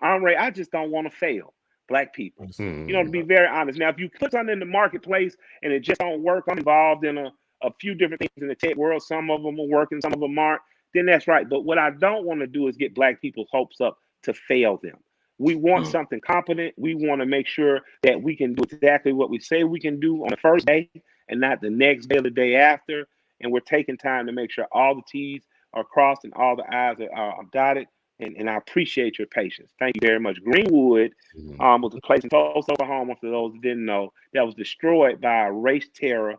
Andre, I just don't want to fail Black people. To be very honest. Now, if you put something in the marketplace and it just don't work, I'm involved in a few different things in the tech world. Some of them are working, some of them aren't. Then that's right. But what I don't want to do is get Black people's hopes up to fail them. We want something competent. We want to make sure that we can do exactly what we say we can do on the first day and not the next day or the day after. And we're taking time to make sure all the T's are crossed and all the I's are dotted. And I appreciate your patience. Thank you very much. Greenwood was a place in Tulsa, Oklahoma, for those who didn't know, that was destroyed by a race terror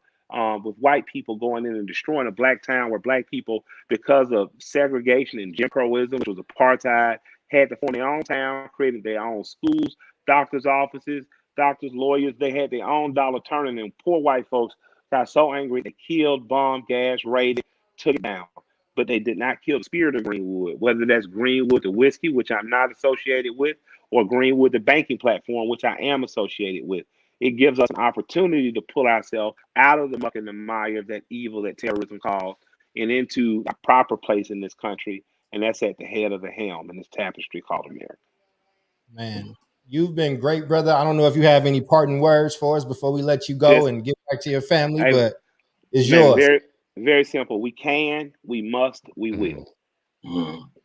with white people going in and destroying a Black town where Black people, because of segregation and Jim Crowism, which was apartheid, had to form their own town, created their own schools, doctors' offices, doctors, lawyers. They had their own dollar turning, and poor white folks got so angry they killed, bombed, gas, raided, took it down. But they did not kill the spirit of Greenwood, whether that's Greenwood the whiskey, which I'm not associated with, or Greenwood the banking platform, which I am associated with. It gives us an opportunity to pull ourselves out of the muck and the mire of that evil that terrorism caused and into a proper place in this country. And that's at the head of the helm in this tapestry called America. Man, you've been great, brother. I don't know if you have any parting words for us before we let you go and get back to your family, but it's yours. Very, very simple. We can, we must, we will.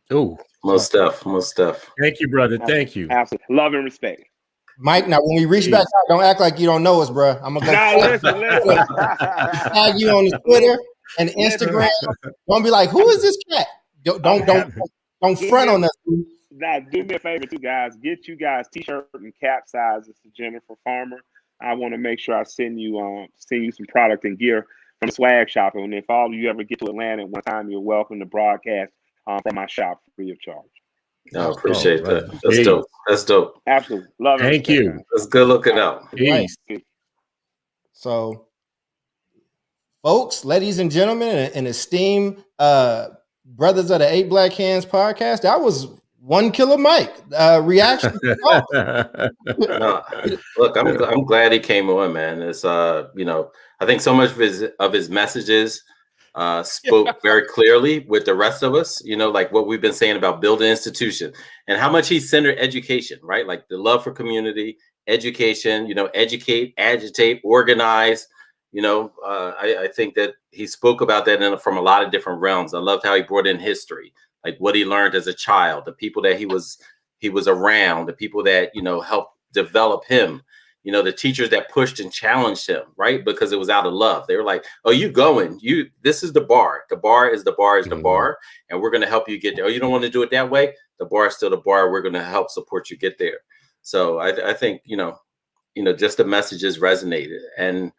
Oh, most stuff. Thank you, brother. Thank you. Absolutely. Love and respect. Mike, now when we reach back out, don't act like you don't know us, bro. I'm gonna go listen. tag you on the Twitter and Instagram. Don't be like, who is this cat? Don't front on us. Now, do me a favor, too, guys. Get you guys t-shirt and cap sizes to Jennifer Farmer. I want to make sure I send you some product and gear from the swag shop. And if all of you ever get to Atlanta at one time, you're welcome to broadcast from my shop free of charge. I appreciate that. That's dope. That's dope. Absolutely. Love it. Thank you. That's good looking out. Peace. So, folks, ladies and gentlemen, and esteemed brothers of the 8 Black Hands podcast, that was One Killer Mike reaction. Look, I'm glad he came on, man. It's I think so much of his messages spoke very clearly with the rest of us, like what we've been saying about building institution and how much he centered education, right? Like the love for community, education, educate, agitate, organize. I think that he spoke about that from a lot of different realms. I loved how he brought in history, like what he learned as a child, the people that he was around, the people that, helped develop him. The teachers that pushed and challenged him, right? Because it was out of love. They were like, oh, this is the bar. The bar is the bar. And we're going to help you get there. Oh, you don't want to do it that way? The bar is still the bar. We're going to help support you get there. So I think, just the messages resonated, and,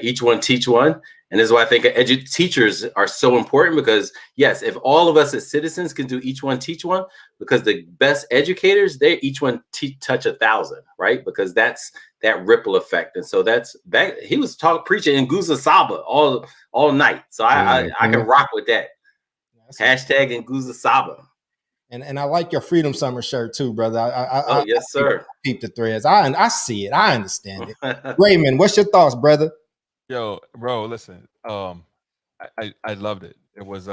each one teach one. And this is why I think teachers are so important, because yes, if all of us as citizens can do each one teach one, because the best educators, they each one touch 1,000, right? Because that's that ripple effect. And so that's that. He was preaching in Nguza Saba all night. So I can rock with that. Hashtag in Nguza Saba. And I like your Freedom Summer shirt too, brother. Yes, sir. Keep the threads. I see it. I understand it. Raymond, what's your thoughts, brother? Yo, bro, listen. I loved it. it was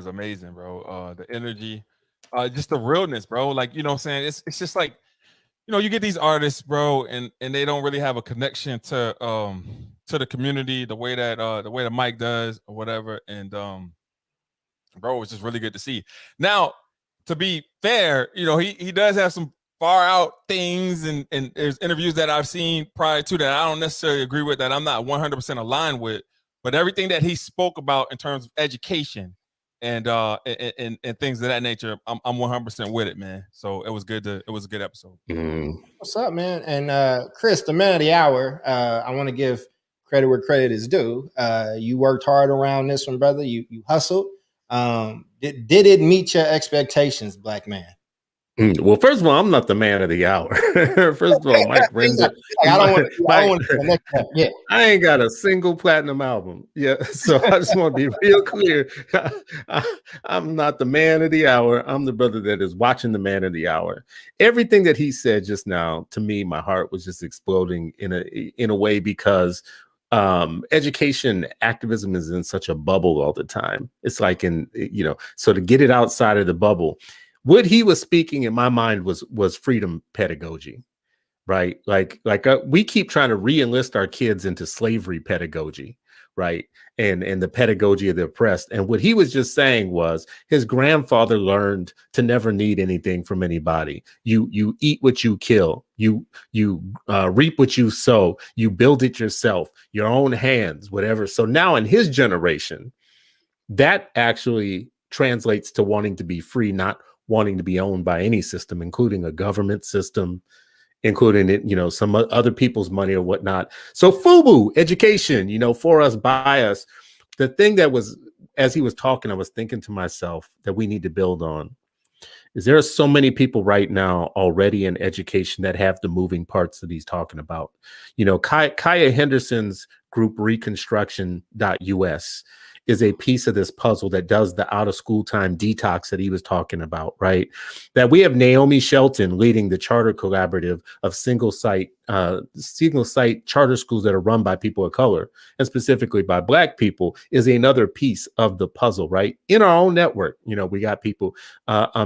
amazing, bro. The energy, just the realness, bro. Like, you know what I'm saying? It's just like, you know, you get these artists, bro, and they don't really have a connection to the community the way that Mike does or whatever. And bro, it's just really good to see. Now, to be fair, you know, he does have some far out things, and there's interviews that I've seen prior to that I don't necessarily agree with, that I'm not 100% aligned with, but everything that he spoke about in terms of education and things of that nature, I'm 100% with it, man. So it was a good episode. What's up, man? And Chris, the man of the hour, I want to give credit where credit is due. You worked hard around this one, brother. You hustled. Did it meet your expectations, black man? Well, first of all, I'm not the man of the hour. First of all, Mike Render. I don't want to connect that. Yeah. I ain't got a single platinum album. Yeah. So I just want to be real clear. I'm not the man of the hour. I'm the brother that is watching the man of the hour. Everything that he said just now, to me, my heart was just exploding in a way, because education activism is in such a bubble all the time. It's like so to get it outside of the bubble, what he was speaking in my mind was freedom pedagogy, right? Like we keep trying to re-enlist our kids into slavery pedagogy, right? And the pedagogy of the oppressed. And what he was just saying was his grandfather learned to never need anything from anybody. You eat what you kill. You reap what you sow. You build it yourself, your own hands, whatever. So now in his generation, that actually translates to wanting to be free, not wanting to be owned by any system, including a government system, including it, some other people's money or whatnot. So FUBU, education, for us, by us. The thing that was, as he was talking, I was thinking to myself that we need to build on is there are so many people right now already in education that have the moving parts that he's talking about. Kaya Henderson's group Reconstruction.us is a piece of this puzzle that does the out of school time detox that he was talking about, right? That we have Naomi Shelton leading the charter collaborative of single site charter schools that are run by people of color, and specifically by Black people, is another piece of the puzzle, right? In our own network, we got people,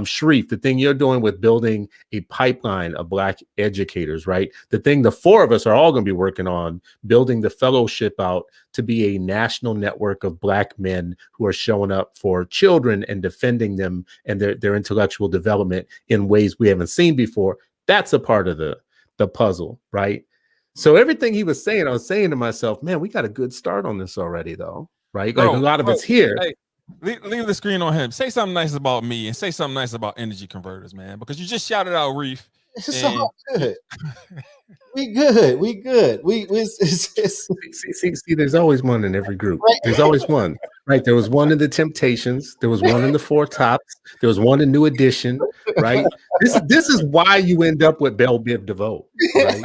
Sharif, the thing you're doing with building a pipeline of Black educators, right? The thing the four of us are all going to be working on, building the fellowship out to be a national network of Black men who are showing up for children and defending them and their intellectual development in ways we haven't seen before. That's a part of the puzzle, right? So everything he was saying, I was saying to myself, man, we got a good start on this already, though, right? Like a lot of it's here. Hey, leave the screen on him. Say something nice about me and say something nice about energy converters, man, because you just shouted out Reef. It's all good. We good. See, there's always one in every group. There's always one, right? There was one in the Temptations. There was one in the Four Tops. There was one in New Edition, right? This is why you end up with Bell Biv DeVoe, right?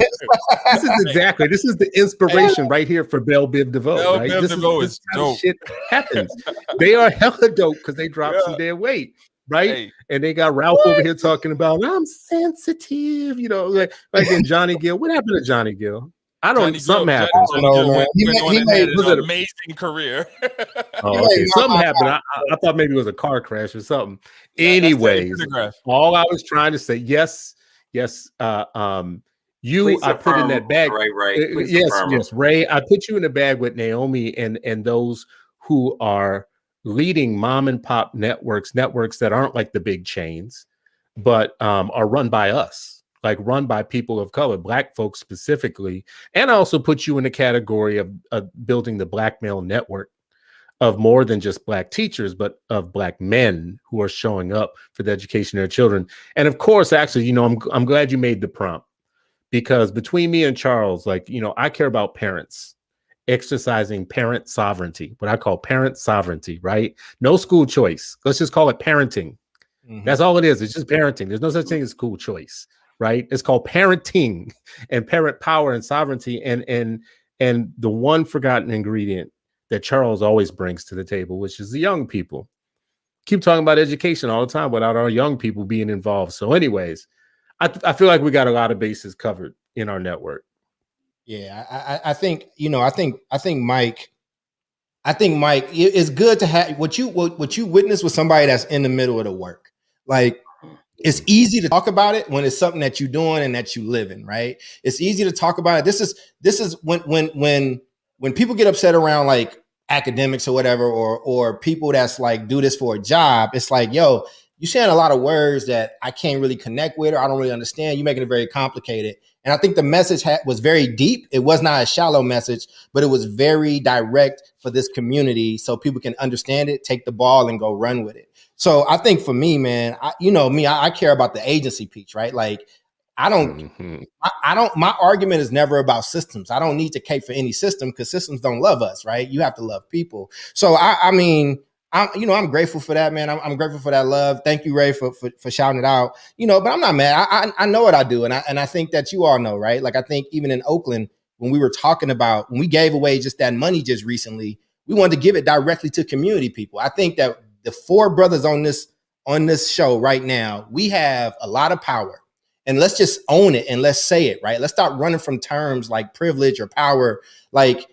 This is the inspiration right here for Bell Biv DeVoe, right? Biv DeVoe is dope. Shit happens. They are hella dope because they dropped some dead weight. Right. Hey. And they got Ralph over here talking about I'm sensitive, like in Johnny Gill. What happened to Johnny Gill? Something happened. He made an amazing career. Oh, okay. Something happened. I thought maybe it was a car crash or something. Anyways, all I was trying to say, yes. I put in that bag. Right. Yes, Ray. I put you in the bag with Naomi and those who are leading mom and pop networks that aren't like the big chains, but are run by us, like run by people of color, Black folks specifically. And I also put you in the category of building the Black male network of more than just Black teachers, but of Black men who are showing up for the education of their children. And of course, actually, I'm glad you made the prompt, because between me and Charles, I care about parents exercising parent sovereignty, what I call parent sovereignty, right? No school choice. Let's just call it parenting. Mm-hmm. That's all it is. It's just parenting. There's no such thing as school choice, right? It's called parenting and parent power and sovereignty. And the one forgotten ingredient that Charles always brings to the table, which is the young people. Keep talking about education all the time without our young people being involved. So anyways, I feel like we got a lot of bases covered in our network. Yeah, I think Mike I think, Mike, it's good to have what you witness with somebody that's in the middle of the work. Like, it's easy to talk about it when it's something that you're doing and that you live in, right? It's easy to talk about it. This is when people get upset around like academics or whatever, or people that's like do this for a job. It's like, yo, you're saying a lot of words that I can't really connect with, or I don't really understand. You're making it very complicated. And I think the message was very deep. It was not a shallow message, but it was very direct for this community, so people can understand it, take the ball, and go run with it. So I think for me, man, I care about the agency piece, right? Like, I don't, my argument is never about systems. I don't need to cape for any system because systems don't love us, right? You have to love people. So I'm grateful for that, man. I'm grateful for that love. Thank you, Ray, for shouting it out. But I'm not mad. I know what I do, and I think that you all know, right? Like, I think even in Oakland, when we were talking about when we gave away just that money just recently, we wanted to give it directly to community people. I think that the four brothers on this show right now, we have a lot of power, and let's just own it and let's say it, right? Let's stop running from terms like privilege or power. Like,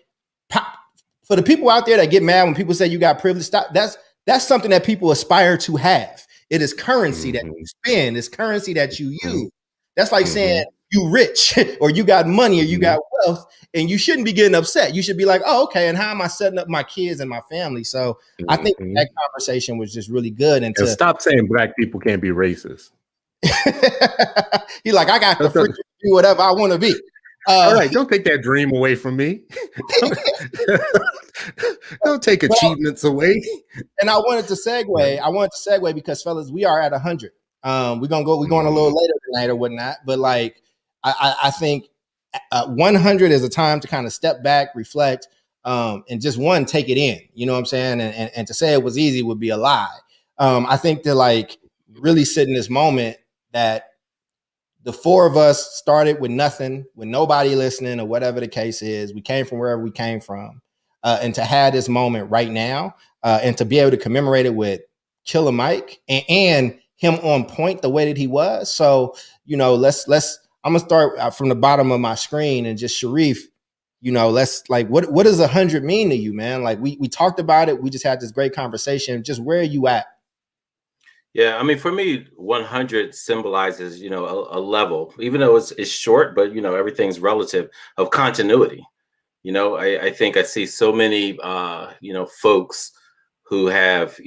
for the people out there that get mad when people say you got privilege, that's something that people aspire to have. It is currency that you spend. It's currency that you use. That's like saying you rich or you got money or you got wealth, and you shouldn't be getting upset. You should be like, oh, okay, and how am I setting up my kids and my family? So I think that conversation was just really good. And stop saying black people can't be racist. He's like, I got the freedom to do whatever I want to be. All right, don't take that dream away from me. Don't take achievements away. And I wanted to segue because, fellas, we are at 100. We're going a little later tonight or whatnot, but like, I think 100 is a time to kind of step back, reflect, and just take it in. You know what I'm saying? And to say it was easy would be a lie. I think to like really sit in this moment that the four of us started with nothing, with nobody listening or whatever the case is. We came from wherever we came from. And to have this moment right now, and to be able to commemorate it with Killer Mike and him on point the way that he was. So, let's I'm gonna start from the bottom of my screen and just Sharif, let's like, what does 100 mean to you, man? Like we talked about it. We just had this great conversation. Just where are you at? Yeah, I mean, for me, 100 symbolizes, a level, even though it's short, but everything's relative, of continuity. I think I see so many, folks who have,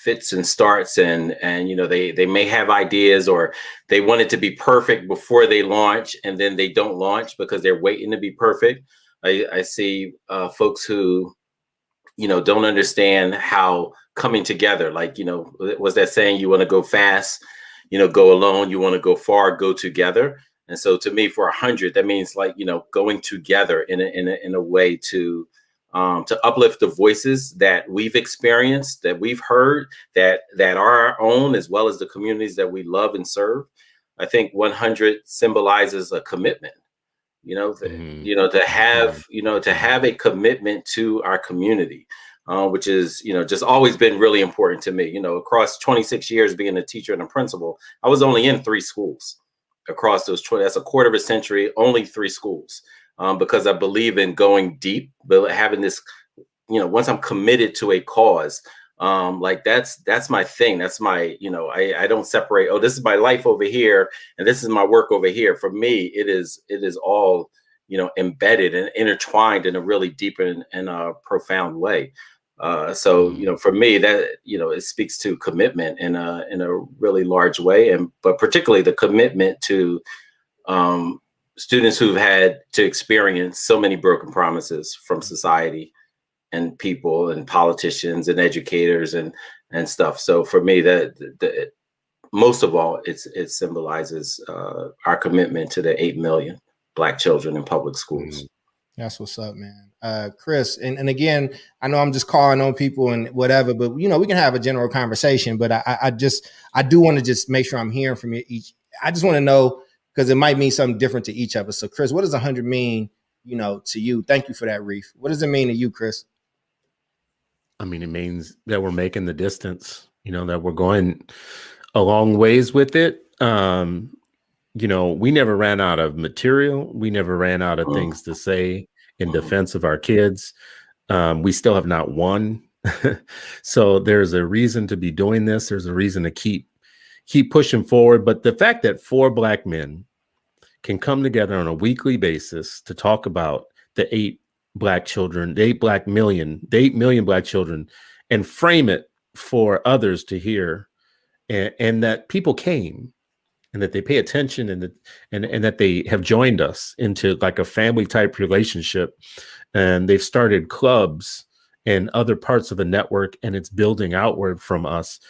fits and starts, and they may have ideas, or they want it to be perfect before they launch, and then they don't launch because they're waiting to be perfect. I see folks who, don't understand how coming together, like, was that saying, you want to go fast, go alone, you want to go far, go together. And so to me, for 100, that means like, going together in a way to uplift the voices that we've experienced, that we've heard, that are our own, as well as the communities that we love and serve. I think 100 symbolizes a commitment, to have a commitment to our community, which is, just always been really important to me. Across 26 years being a teacher and a principal, I was only in 3 schools across those 20. That's a quarter of a century, only 3 schools, because I believe in going deep, but having this, once I'm committed to a cause, like that's my thing. That's my, I don't separate, oh, this is my life over here and this is my work over here. For me, it is all, embedded and intertwined in a really deep and profound way. So, for me, that, it speaks to commitment in a really large way, but particularly the commitment to students who've had to experience so many broken promises from society and people and politicians and educators and stuff. So for me, that most of all, it symbolizes our commitment to the 8 million Black children in public schools. That's what's up, man. Chris, and again, I know I'm just calling on people and whatever, but we can have a general conversation. But I do want to just make sure I'm hearing from you each. I just want to know, because it might mean something different to each of us. So, Chris, what does 100 mean, to you? Thank you for that, Reef. What does it mean to you, Chris? I mean, it means that we're making the distance. That we're going a long ways with it. We never ran out of material. We never ran out of things to say in defense of our kids. We still have not won. So there's a reason to be doing this. There's a reason to keep pushing forward. But the fact that 4 Black men can come together on a weekly basis to talk about the 8 Black children, the 8 million Black children, and frame it for others to hear, and that people came, and that they pay attention, and that they have joined us into like a family type relationship, and they've started clubs and other parts of the network, and it's building outward from us,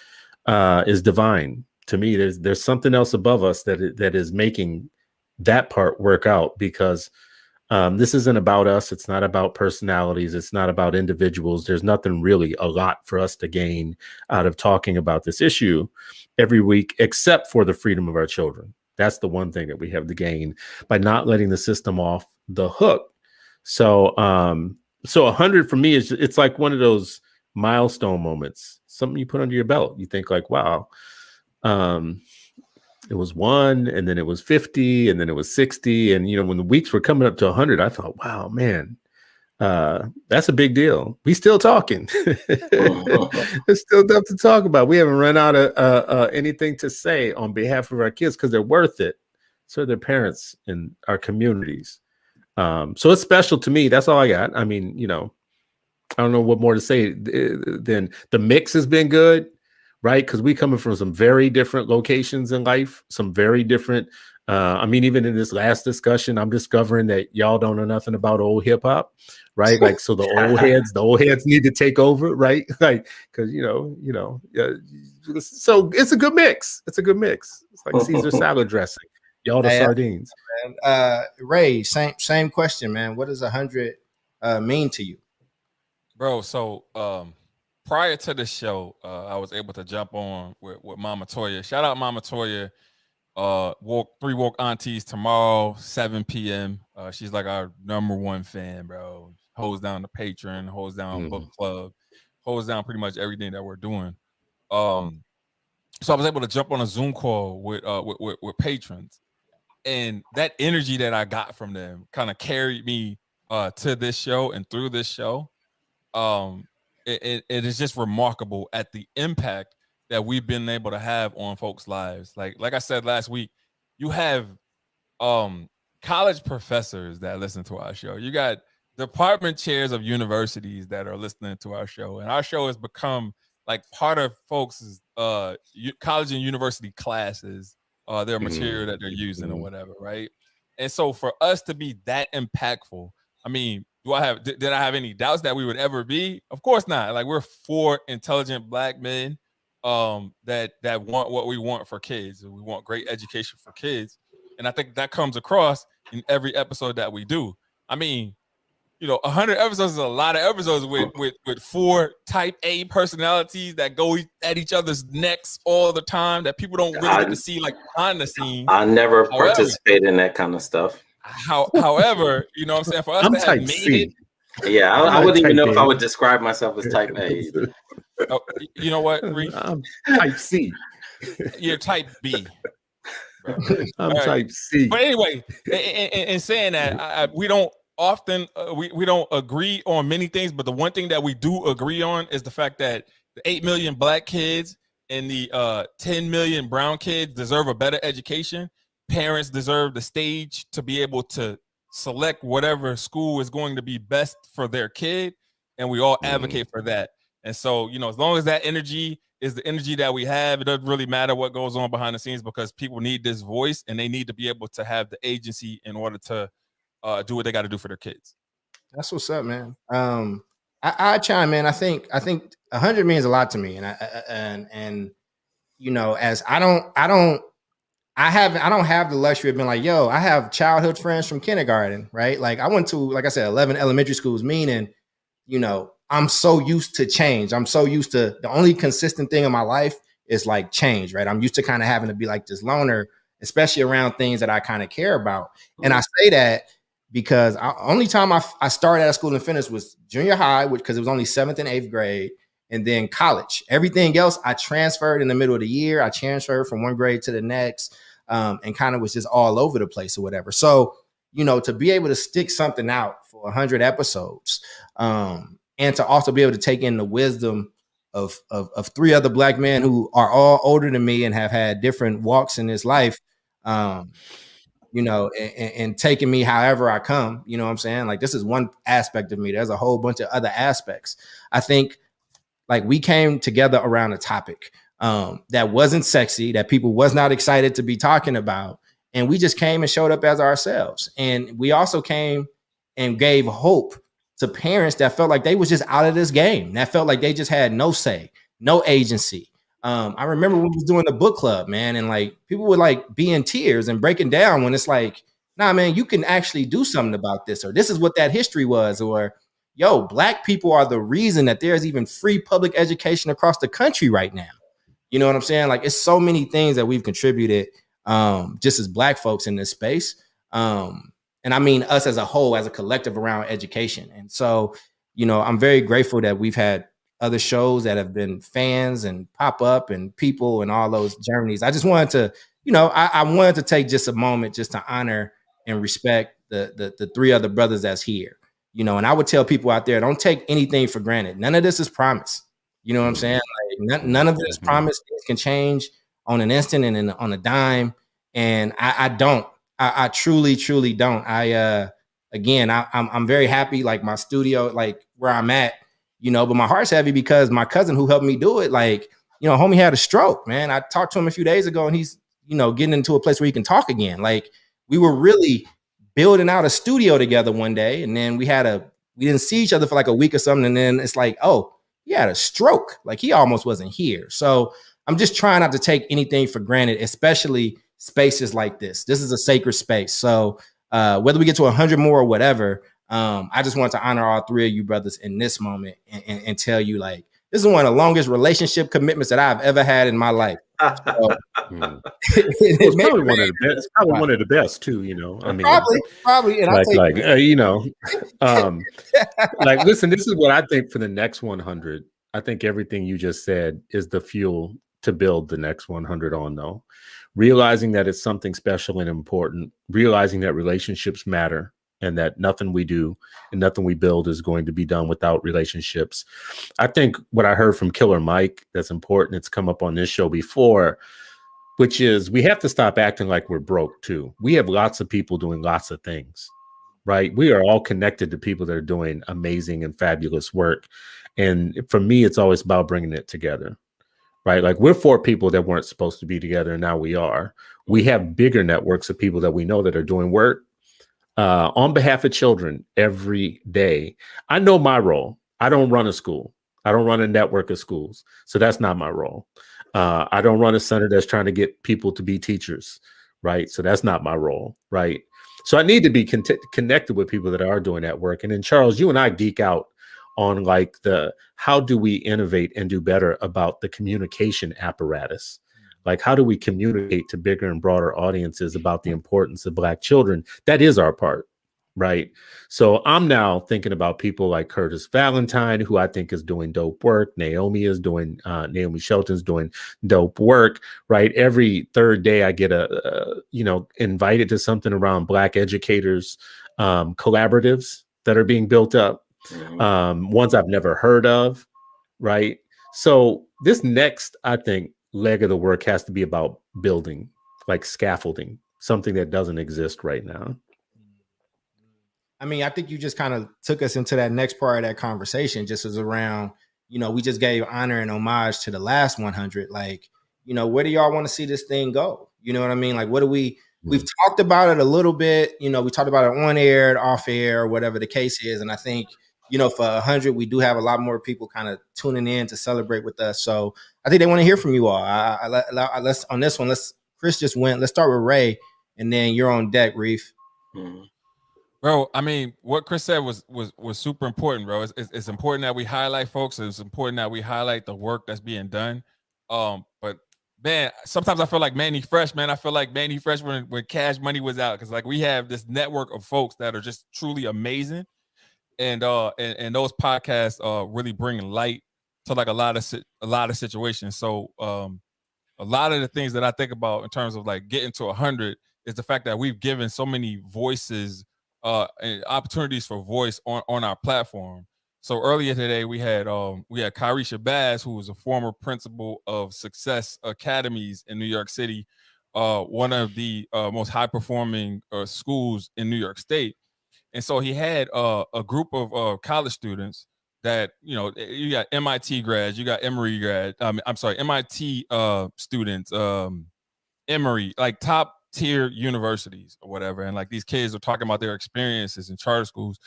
is divine to me. There's something else above us that is making that part work out, because this isn't about us. It's not about personalities. It's not about individuals. There's nothing really a lot for us to gain out of talking about this issue every week, except for the freedom of our children. That's the one thing that we have to gain by not letting the system off the hook. So, 100 for me it's like one of those milestone moments, something you put under your belt. You think like, wow, it was 1, and then it was 50, and then it was 60. And, when the weeks were coming up to 100, I thought, wow, man, that's a big deal. We still talking. There's still stuff to talk about. We haven't run out of anything to say on behalf of our kids, because they're worth it. So are their parents and our communities. So it's special to me. That's all I got. I mean, I don't know what more to say than the mix has been good, right? Because we coming from some very different locations in life, some very different. Even in this last discussion, I'm discovering that y'all don't know nothing about old hip hop, right? Like, so the old heads need to take over, right? Like, because so it's a good mix. It's a good mix. It's like Caesar salad dressing. Y'all the sardines. Ray, same question, man. What does 100 mean to you, bro? So prior to the show, I was able to jump on with Mama Toya. Shout out Mama Toya. Three woke aunties tomorrow, 7 p.m. She's like our #1 fan, bro. Holds down the patron, holds down book club, holds down pretty much everything that we're doing. So I was able to jump on a Zoom call with patrons, and that energy that I got from them kind of carried me to this show and through this show. It is just remarkable at the impact that we've been able to have on folks' lives. Like I said last week, you have college professors that listen to our show. You got department chairs of universities that are listening to our show, and our show has become like part of folks' college and university classes, their material that they're using or whatever, right? And so for us to be that impactful, I mean, did I have any doubts that we would ever be? Of course not. Like, we're 4 intelligent Black men that want what we want for kids. We want great education for kids. And I think that comes across in every episode that we do. I mean, 100 episodes is a lot of episodes with 4 type A personalities that go at each other's necks all the time, that people don't really get to see like behind the scenes. I never participate in that kind of stuff. However, you know what I'm saying? For us to have made it. Yeah, I wouldn't even know if I would describe myself as type A. Oh, you know what, Reef? I'm type C. You're type B. I'm type C. But anyway, in saying that, we don't often we don't agree on many things, but the one thing that we do agree on is the fact that the 8 million Black kids and the 10 million brown kids deserve a better education. Parents deserve the stage to be able to select whatever school is going to be best for their kid, and we all advocate for that. And so, as long as that energy is the energy that we have, it doesn't really matter what goes on behind the scenes, because people need this voice and they need to be able to have the agency in order to do what they got to do for their kids. That's what's up, man. I chime in. I think 100 means a lot to me, and as I don't have the luxury of being like, yo, I have childhood friends from kindergarten, right? Like, I went to, like I said, 11 elementary schools, meaning, I'm so used to change. I'm so used to the only consistent thing in my life is like change, right? I'm used to kind of having to be like this loner, especially around things that I kind of care about. And I say that because only time I started at a school and finished was junior high, because it was only 7th and 8th grade, and then college. Everything else I transferred in the middle of the year. I transferred from one grade to the next, and kind of was just all over the place or whatever. So, to be able to stick something out for 100 episodes, and to also be able to take in the wisdom of 3 other Black men who are all older than me and have had different walks in this life, you know, and taking me however I come, you know what I'm saying? Like, this is one aspect of me. There's a whole bunch of other aspects. I think like we came together around a topic that wasn't sexy, that people was not excited to be talking about. And we just came and showed up as ourselves. And we also came and gave hope to parents that felt like they was just out of this game, that felt like they just had no say, no agency. I remember when we was doing the book club, man, and like people would like be in tears and breaking down when it's like, nah, man, you can actually do something about this, or this is what that history was, or yo, Black people are the reason that there's even free public education across the country right now. You know what I'm saying? Like, it's so many things that we've contributed just as Black folks in this space. And I mean us as a whole, as a collective around education. And so, you know, I'm very grateful that we've had other shows that have been fans and pop up and people and all those journeys. I just wanted to, you know, I wanted to take just a moment just to honor and respect the 3 other brothers that's here. You know, and I would tell people out there, don't take anything for granted. None of this is promised. You know what I'm saying? Like, none of it is promised. Things can change on an instant and on a dime. And I truly, truly don't. I'm very happy, like my studio, like where I'm at, you know, but my heart's heavy because my cousin who helped me do it, like, you know, homie had a stroke, man. I talked to him a few days ago and he's, you know, getting into a place where he can talk again. Like, we were really building out a studio together one day, and then we didn't see each other for like a week or something, and then it's like, oh, he had a stroke. Like, he almost wasn't here. So I'm just trying not to take anything for granted, especially spaces like this. This is a sacred space. So whether we get to 100 more or whatever, I just want to honor all 3 of you brothers in this moment and tell you, like, this is one of the longest relationship commitments that I've ever had in my life. So, it's probably one of the best. It's probably one of the best too. You know, I mean, probably, and you know, like, listen, this is what I think for the next 100. I think everything you just said is the fuel to build the next 100 on, though. Realizing that it's something special and important, realizing that relationships matter, and that nothing we do and nothing we build is going to be done without relationships. I think what I heard from Killer Mike that's important, it's come up on this show before, which is we have to stop acting like we're broke too. We have lots of people doing lots of things, right? We are all connected to people that are doing amazing and fabulous work. And for me, it's always about bringing it together, right? Like, we're 4 people that weren't supposed to be together, and now we are. We have bigger networks of people that we know that are doing work on behalf of children every day. I know my role. I don't run a school. I don't run a network of schools. So that's not my role. I don't run a center that's trying to get people to be teachers, right? So that's not my role, right? So I need to be connected with people that are doing that work. And then, Charles, you and I geek out on like how do we innovate and do better about the communication apparatus? Like, how do we communicate to bigger and broader audiences about the importance of Black children? That is our part, right? So I'm now thinking about people like Curtis Valentine, who I think is doing dope work. Naomi Shelton's doing dope work, right? Every 3rd day I get invited to something around Black educators, collaboratives that are being built up, ones I've never heard of, right? So this next, I think, leg of the work has to be about building, like scaffolding, something that doesn't exist right now. I mean, I think you just kind of took us into that next part of that conversation, just as around, you know, we just gave honor and homage to the last 100. Like, you know, where do y'all want to see this thing go? You know what I mean? Like, what do we've talked about it a little bit, you know, we talked about it on air, off air, or whatever the case is. And I think, you know, for 100, we do have a lot more people kind of tuning in to celebrate with us. So I think they want to hear from you all. Let's on this one. Chris just went. Let's start with Ray, and then you're on deck, Reef. Bro, I mean, what Chris said was super important, bro. It's important that we highlight folks. It's important that we highlight the work that's being done. But man, sometimes I feel like Manny Fresh, man. I feel like Manny Fresh when Cash Money was out, because like we have this network of folks that are just truly amazing. And those podcasts really bring light to like a lot of situations. So a lot of the things that I think about in terms of like getting to 100 is the fact that we've given so many voices and opportunities for voice on our platform. So earlier today we had Kyrie Shabazz, who was a former principal of Success Academies in New York City, one of the most high performing schools in New York State. And so he had a group of college students that, you got MIT grads, you got Emory grads. MIT students, Emory, like top tier universities or whatever. And like these kids are talking about their experiences in charter schools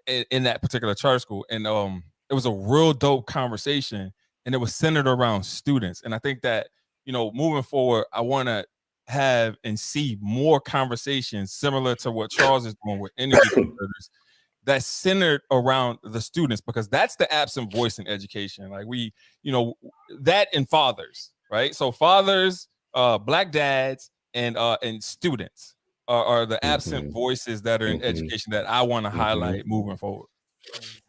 in that particular charter school. And it was a real dope conversation, and it was centered around students. And I think that, moving forward, I want to have and see more conversations similar to what Charles is doing with energy converters that's centered around the students, because that's the absent voice in education. Like that and fathers, right? So fathers, Black dads, and students are the absent voices that are in education that I want to highlight moving forward. That's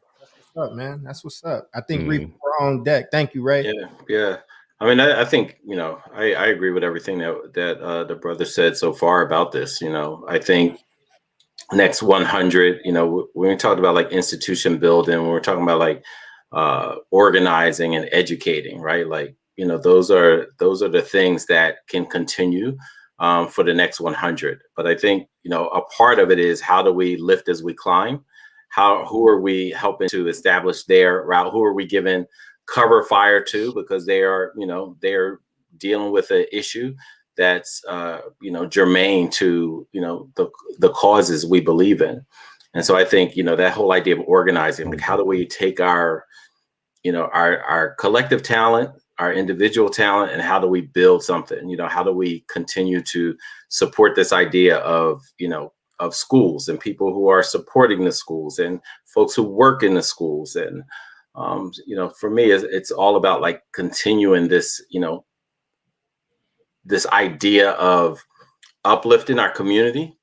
what's up, man. That's what's up. I think we're on deck. Thank you, Ray. Yeah. I mean, I think, I agree with everything that the brother said so far about this. I think next 100, when we talked about like institution building, when we're talking about like organizing and educating, right? Like, those are the things that can continue for the next 100. But I think, a part of it is, how do we lift as we climb? Who are we helping to establish their route? Who are we giving cover fire to, because they're dealing with an issue that's germane to the causes we believe in. And so I think that whole idea of organizing, like, how do we take our collective talent, our individual talent, and how do we build something? How do we continue to support this idea of schools and people who are supporting the schools and folks who work in the schools? And for me, it's all about like continuing this this idea of uplifting our community,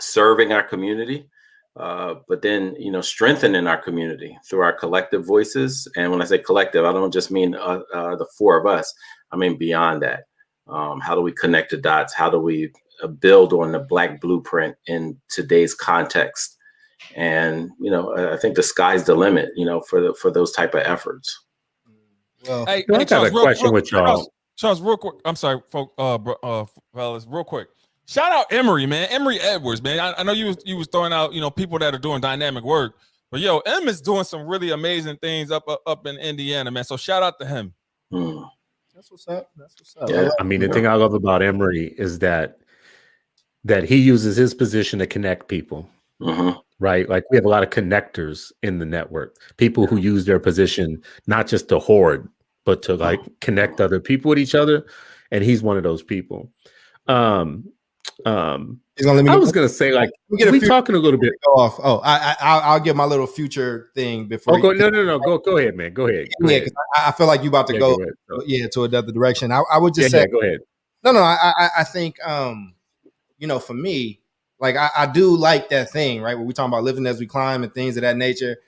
serving our community, but then strengthening our community through our collective voices. And when I say collective, I don't just mean the four of us. I mean beyond that. How do we connect the dots? How do we build on the Black blueprint in today's context? And I think the sky's the limit, for those type of efforts. Well, I got a question with y'all. Charles, real quick. I'm sorry, folks, fellas, real quick. Shout out Emory, man. Emory Edwards, man. I know you was throwing out, people that are doing dynamic work, but Em is doing some really amazing things up in Indiana, man. So shout out to him. That's what's up. Yeah. I mean, the thing I love about Emory is that he uses his position to connect people, right? Like, we have a lot of connectors in the network, people who use their position not just to hoard, but to like connect other people with each other. And he's one of those people. I was gonna say, like, we talking a little bit off. Oh, I'll give my little future thing before. No. Go ahead, man. Go ahead. Because I feel like you about to go to another direction. I would just say, go ahead. No, I think for me, like, I do like that thing, right? When we talking about living as we climb and things of that nature.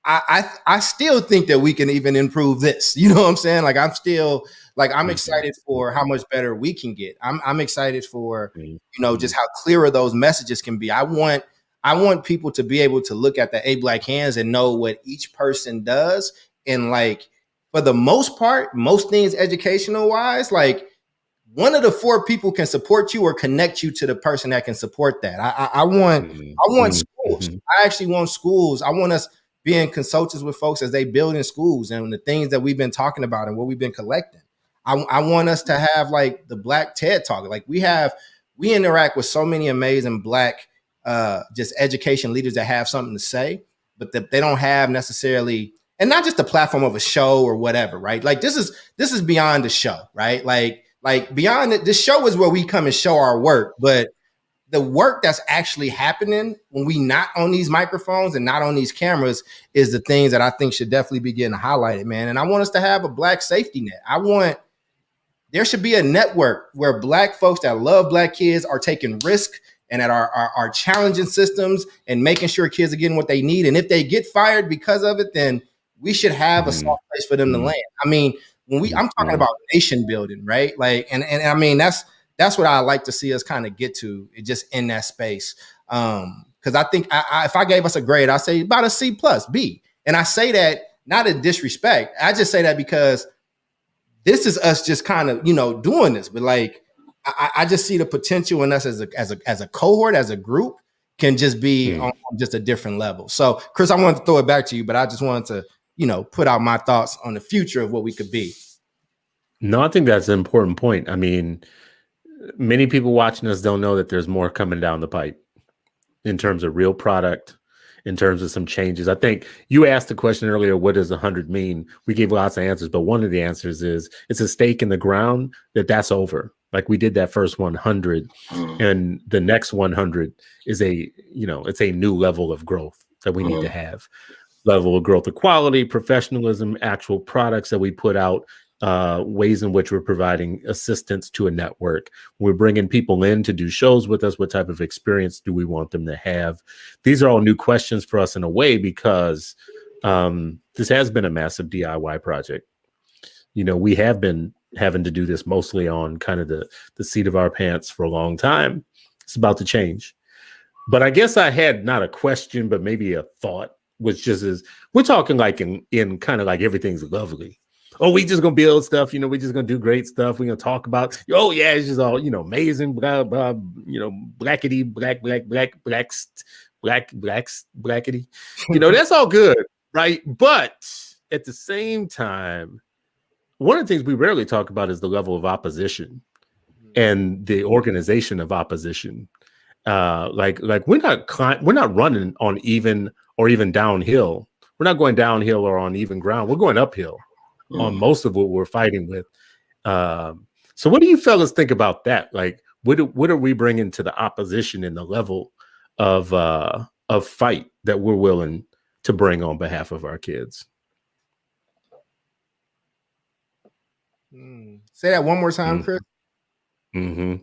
I still think that we can even improve this. You know what I'm saying? Like, I'm still like, I'm excited for how much better we can get. I'm excited for, just how clearer those messages can be. I want people to be able to look at the 8 Black Hands and know what each person does. And like, for the most part, most things educational wise, like, one of the 4 people can support you or connect you to the person that can support that. I want schools. I actually want schools. I want us being consultants with folks as they build in schools and the things that we've been talking about and what we've been collecting. I want us to have like the Black TED Talk. Like, we interact with so many amazing Black just education leaders that have something to say, but that they don't have necessarily, and not just the platform of a show or whatever, right? Like, this is beyond the show, right? Like beyond it, this show is where we come and show our work, but the work that's actually happening when we not on these microphones and not on these cameras is the things that I think should definitely be getting highlighted, man. And I want us to have a Black safety net. There should be a network where Black folks that love Black kids are taking risk and that are challenging systems and making sure kids are getting what they need. And if they get fired because of it, then we should have a soft place for them to land. I mean, I'm talking about nation building, right? Like, and I mean, that's what I like to see us kind of get to, just in that space. Because I think if I gave us a grade, I'd say about a C+, B. And I say that not in disrespect. I just say that because this is us just kind of, doing this. But like, I just see the potential in us as a cohort, as a group, can just be on just a different level. So, Chris, I wanted to throw it back to you, but I just wanted to, put out my thoughts on the future of what we could be. No, I think that's an important point. I mean, many people watching us don't know that there's more coming down the pipe in terms of real product, in terms of some changes. I think you asked the question earlier, what does 100 mean? We gave lots of answers, but one of the answers is it's a stake in the ground that's over. Like we did that first 100 and the next 100 is it's a new level of growth that we need to have. Level of growth, equality, professionalism, actual products that we put out, ways in which we're providing assistance to a network. We're bringing people in to do shows with us. What type of experience do we want them to have? These are all new questions for us in a way, because this has been a massive DIY project. We have been having to do this mostly on kind of the seat of our pants for a long time. It's about to change. But I guess I had not a question, but maybe a thought, which just is, we're talking like in kind of like everything's lovely. Oh, we just gonna build stuff, we just gonna do great stuff. We're gonna talk about, it's just all, amazing, blah, blah, blackity, blackity. That's all good, right? But at the same time, one of the things we rarely talk about is the level of opposition and the organization of opposition. Like we're not running on even or even downhill. We're not going downhill or on even ground. We're going uphill on most of what we're fighting with. So what do you fellas think about that? Like, what are we bringing to the opposition in the level of fight that we're willing to bring on behalf of our kids? Say that one more time, Chris.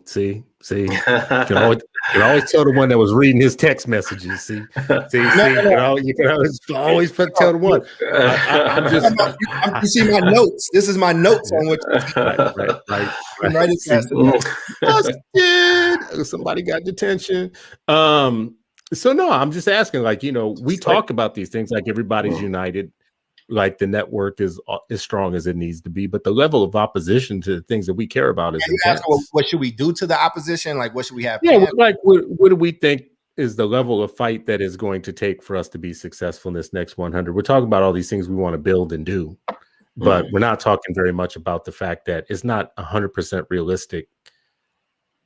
See, you can always tell the one that was reading his text messages. See, you can always tell the one. You see my notes. This is my notes on what. Right. Somebody got detention. So no, I'm just asking. Like, we talk about these things like everybody's united. Like the network is as strong as it needs to be, but the level of opposition to the things that we care about is intense. What should we do to the opposition? Like, what should we have? Yeah, like what do we think is the level of fight that is going to take for us to be successful in this next 100? We're talking about all these things we want to build and do, but we're not talking very much about the fact that it's not 100% realistic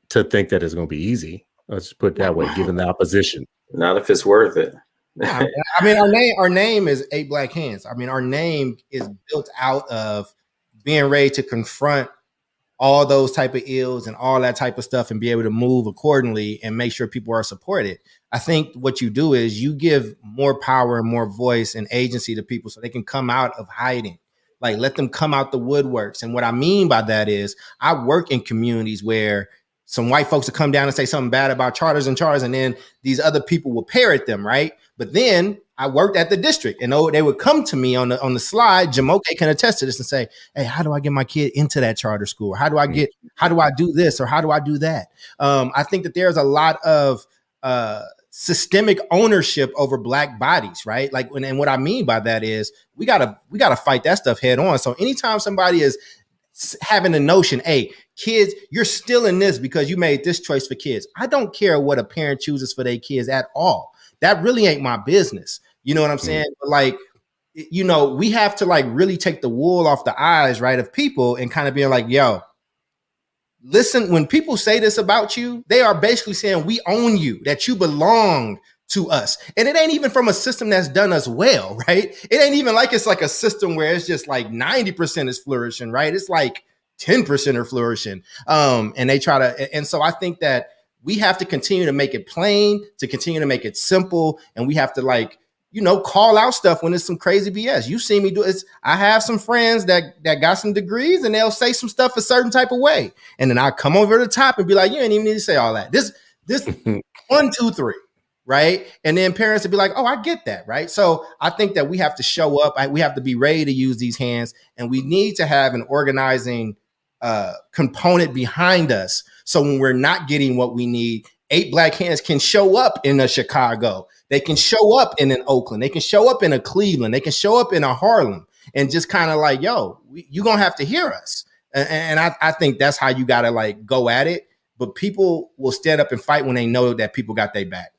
to think that it's going to be easy. Let's put it that way, given the opposition. Not if it's worth it. I mean, our name is 8 Black Hands. I mean, our name is built out of being ready to confront all those type of ills and all that type of stuff and be able to move accordingly and make sure people are supported. I think what you do is you give more power and more voice and agency to people so they can come out of hiding. Like, let them come out the woodworks. And what I mean by that is I work in communities where some white folks will come down and say something bad about charters, and then these other people will parrot them, right? But then I worked at the district, and they would come to me on the slide. Jamoke can attest to this and say, "Hey, how do I get my kid into that charter school? Or how do I do this, or how do I do that?" I think that there's a lot of systemic ownership over Black bodies, right? Like, and what I mean by that is we gotta fight that stuff head on. So anytime somebody is having the notion, hey, kids, you're still in this because you made this choice for kids. I don't care what a parent chooses for their kids at all. That really ain't my business. You know what I'm saying? But like, we have to like really take the wool off the eyes, right, of people and kind of being like, yo, listen, when people say this about you, they are basically saying we own you, that you belong to us. And it ain't even from a system that's done us well, right? It ain't even like it's like a system where it's just like 90% is flourishing, right? It's like 10% are flourishing. And they try to, and so I think that we have to continue to make it plain, to continue to make it simple. And we have to like, call out stuff when it's some crazy BS. You see me do it. I have some friends that got some degrees and they'll say some stuff a certain type of way. And then I come over the top and be like, you ain't even need to say all that. This 1, 2, 3. Right. And then parents would be like, oh, I get that. Right. So I think that we have to show up. We have to be ready to use these hands, and we need to have an organizing component behind us. So when we're not getting what we need, 8 black hands can show up in a Chicago. They can show up in an Oakland. They can show up in a Cleveland. They can show up in a Harlem and just kind of like, yo, you're going to have to hear us. And I think that's how you got to like go at it. But people will stand up and fight when they know that people got their back.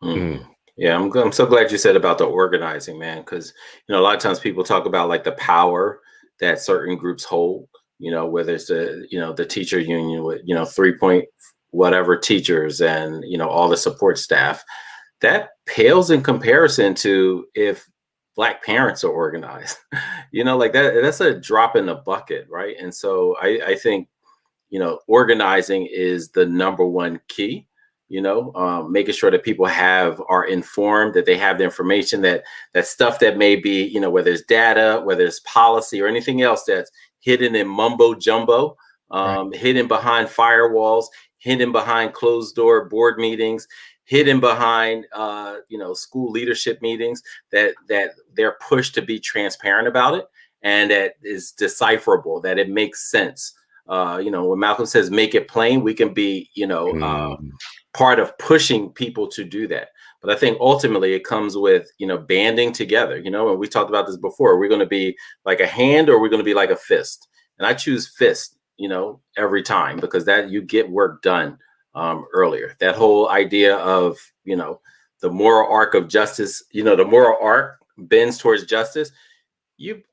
Mm. Yeah, I'm so glad you said about the organizing, man, because, you know, a lot of times people talk about like the power that certain groups hold, you know, whether it's the, you know, the teacher union with, you know, 3 whatever teachers and, you know, all the support staff. That pales in comparison to if Black parents are organized. You know, like that's a drop in the bucket, right? And so I think, you know, organizing is the number one key. You know, making sure that people are informed, that they have the information, that stuff that may be, you know, whether it's data, whether it's policy or anything else that's hidden in mumbo jumbo, hidden behind firewalls, hidden behind closed door board meetings, hidden behind, you know, school leadership meetings, that they're pushed to be transparent about it and that is decipherable, that it makes sense. You know, when Malcolm says make it plain, we can be, you know, part of pushing people to do that. But I think ultimately it comes with, you know, banding together, you know, and we talked about this before. We're going to be like a hand or we're going to be like a fist. And I choose fist, you know, every time, because that you get work done earlier. That whole idea of, you know, the moral arc of justice, you know, the moral arc bends towards justice. You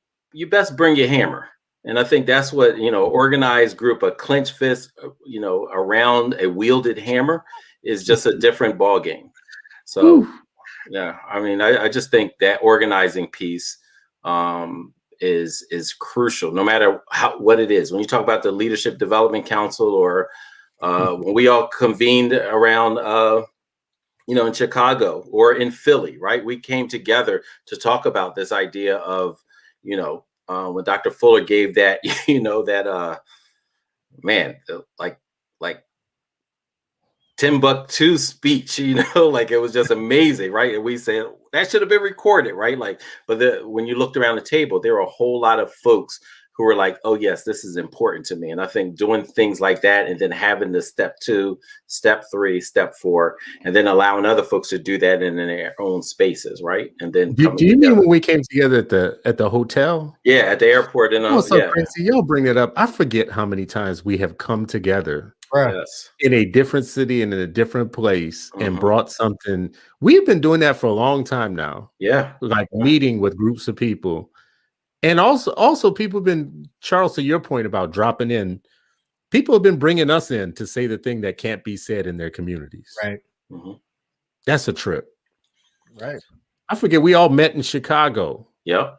best bring your hammer. And I think that's what, you know, organized group, a clenched fist, you know, around a wielded hammer is just a different ball game. So, yeah, I mean, I just think that organizing piece is crucial, no matter what it is. When you talk about the Leadership Development Council or when we all convened around, you know, in Chicago or in Philly, right? We came together to talk about this idea of, you know, when Dr. Fuller gave that, you know, that man, like Timbuktu speech, you know, like it was just amazing, right? And we said that should have been recorded, right? Like, but when you looked around the table, there were a whole lot of folks who were like, oh yes, this is important to me. And I think doing things like that and then having the step 2, step 3, step 4, and then allowing other folks to do that in their own spaces, right? And then do you mean when we came together at the hotel? Yeah, at the airport. And so crazy. Y'all bring it up. I forget how many times we have come together in a different city and in a different place and brought something. We've been doing that for a long time now. Yeah. Like meeting with groups of people. And also people have been, Charles, to your point about dropping in, people have been bringing us in to say the thing that can't be said in their communities. Right. That's a trip. Right. I forget, we all met in Chicago. Yep.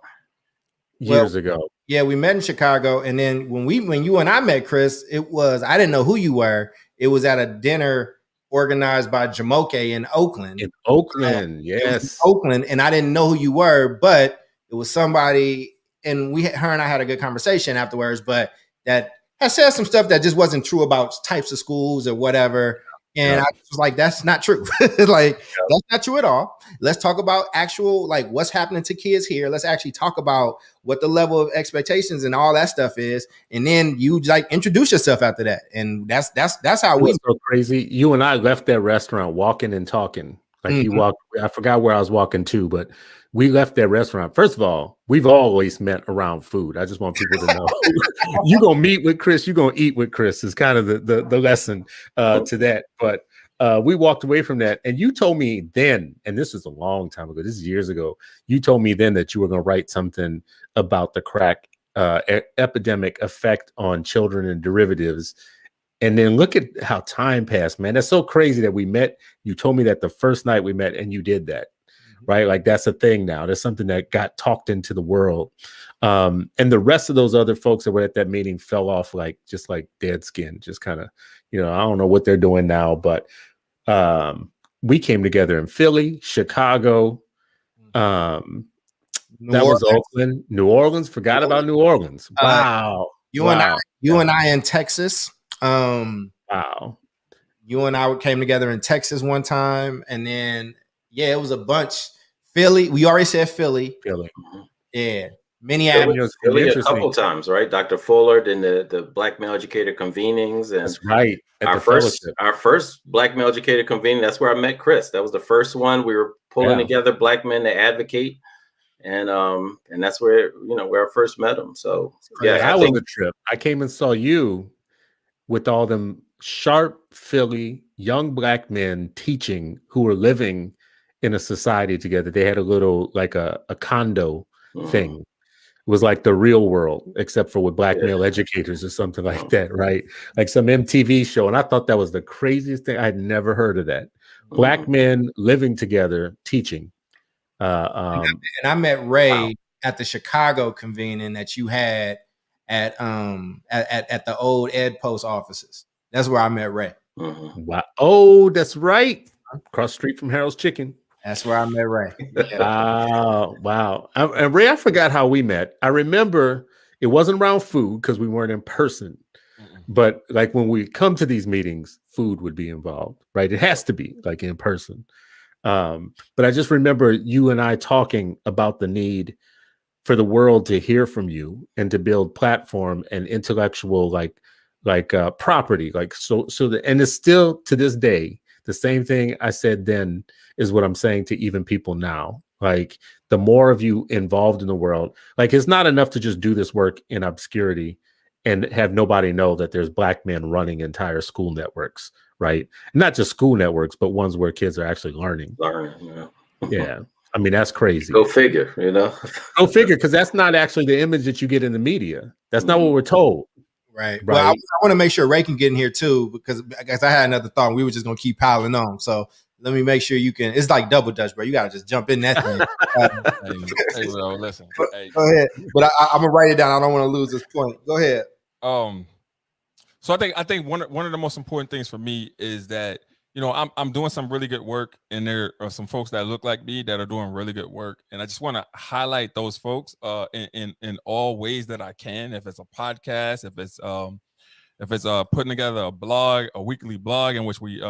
Years ago. Yeah, we met in Chicago. And then when you and I met, Chris, I didn't know who you were. It was at a dinner organized by Jamoke in Oakland. In Oakland, yes. Oakland. And I didn't know who you were, but it was somebody, and her and I had a good conversation afterwards, but that had said some stuff that just wasn't true about types of schools or whatever. And I was like, that's not true. Like, that's not true at all. Let's talk about actual, like, what's happening to kids here. Let's actually talk about what the level of expectations and all that stuff is. And then you like introduce yourself after that. And that's how we. So crazy. You and I left that restaurant walking and talking. Like you walked, I forgot where I was walking to, but we left that restaurant. First of all, we've always met around food. I just want people to know. You're going to meet with Chris. You're going to eat with Chris is kind of the lesson to that. But we walked away from that. And you told me then, and this was a long time ago, this is years ago, you told me then that you were going to write something about the crack epidemic effect on children and derivatives. And then look at how time passed, man. That's so crazy that we met. You told me that the first night we met and you did that, right? Like that's a thing now. That's something that got talked into the world. And the rest of those other folks that were at that meeting fell off like dead skin, just kind of, you know, I don't know what they're doing now, but we came together in Philly, Chicago, that was Oakland, New Orleans, forgot about New Orleans. Wow. You and I in Texas. Wow. You and I came together in Texas one time, and then it was a bunch. Philly, we already said Philly. Philly. Yeah. Minneapolis. it's gonna be Philly a interesting. couple times, right? Dr. Fuller, then the Black Male Educator convenings, and That's right. At the fellowship. our first Black Male Educator convening. That's where I met Chris. That was the first one. We were pulling together Black men to advocate, and that's where where I first met him. So yeah, that was a trip. I came and saw you with all them sharp Philly young Black men teaching who were living in a society together. They had a little like a condo thing. It was like the real world, except for with Black male educators or something like that, right? Like some MTV show. And I thought that was the craziest thing. I had never heard of that. Black men living together, teaching. And I met Ray at the Chicago convening that you had at the old Ed Post offices. That's where I met Ray. Wow. Oh, that's right. Across the street from Harold's Chicken. That's where I met Ray. Wow. And Ray, I forgot how we met. I remember it wasn't around food because we weren't in person. But like when we come to these meetings, food would be involved, right? It has to be like in person. But I just remember you and I talking about the need for the world to hear from you and to build platform and intellectual like property, like so that, and it's still to this day the same thing I said then is what I'm saying to even people now. Like the more of you involved in the world, like it's not enough to just do this work in obscurity and have nobody know that there's Black men running entire school networks, right? Not just school networks, but ones where kids are actually learning. Yeah. I mean, that's crazy. Go figure, Go figure, because that's not actually the image that you get in the media. That's not what we're told. Right. Well, I want to make sure Ray can get in here too, because I guess I had another thought. And we were just going to keep piling on. So let me make sure you can. It's like double dutch, bro. You got to just jump in that thing. Hey, bro, listen. Hey. Go ahead. But I'm going to write it down. I don't want to lose this point. Go ahead. So I think one of the most important things for me is that, I'm doing some really good work, and there are some folks that look like me that are doing really good work, and I just want to highlight those folks in all ways that I can. If it's a podcast, if it's putting together a blog, a weekly blog in which we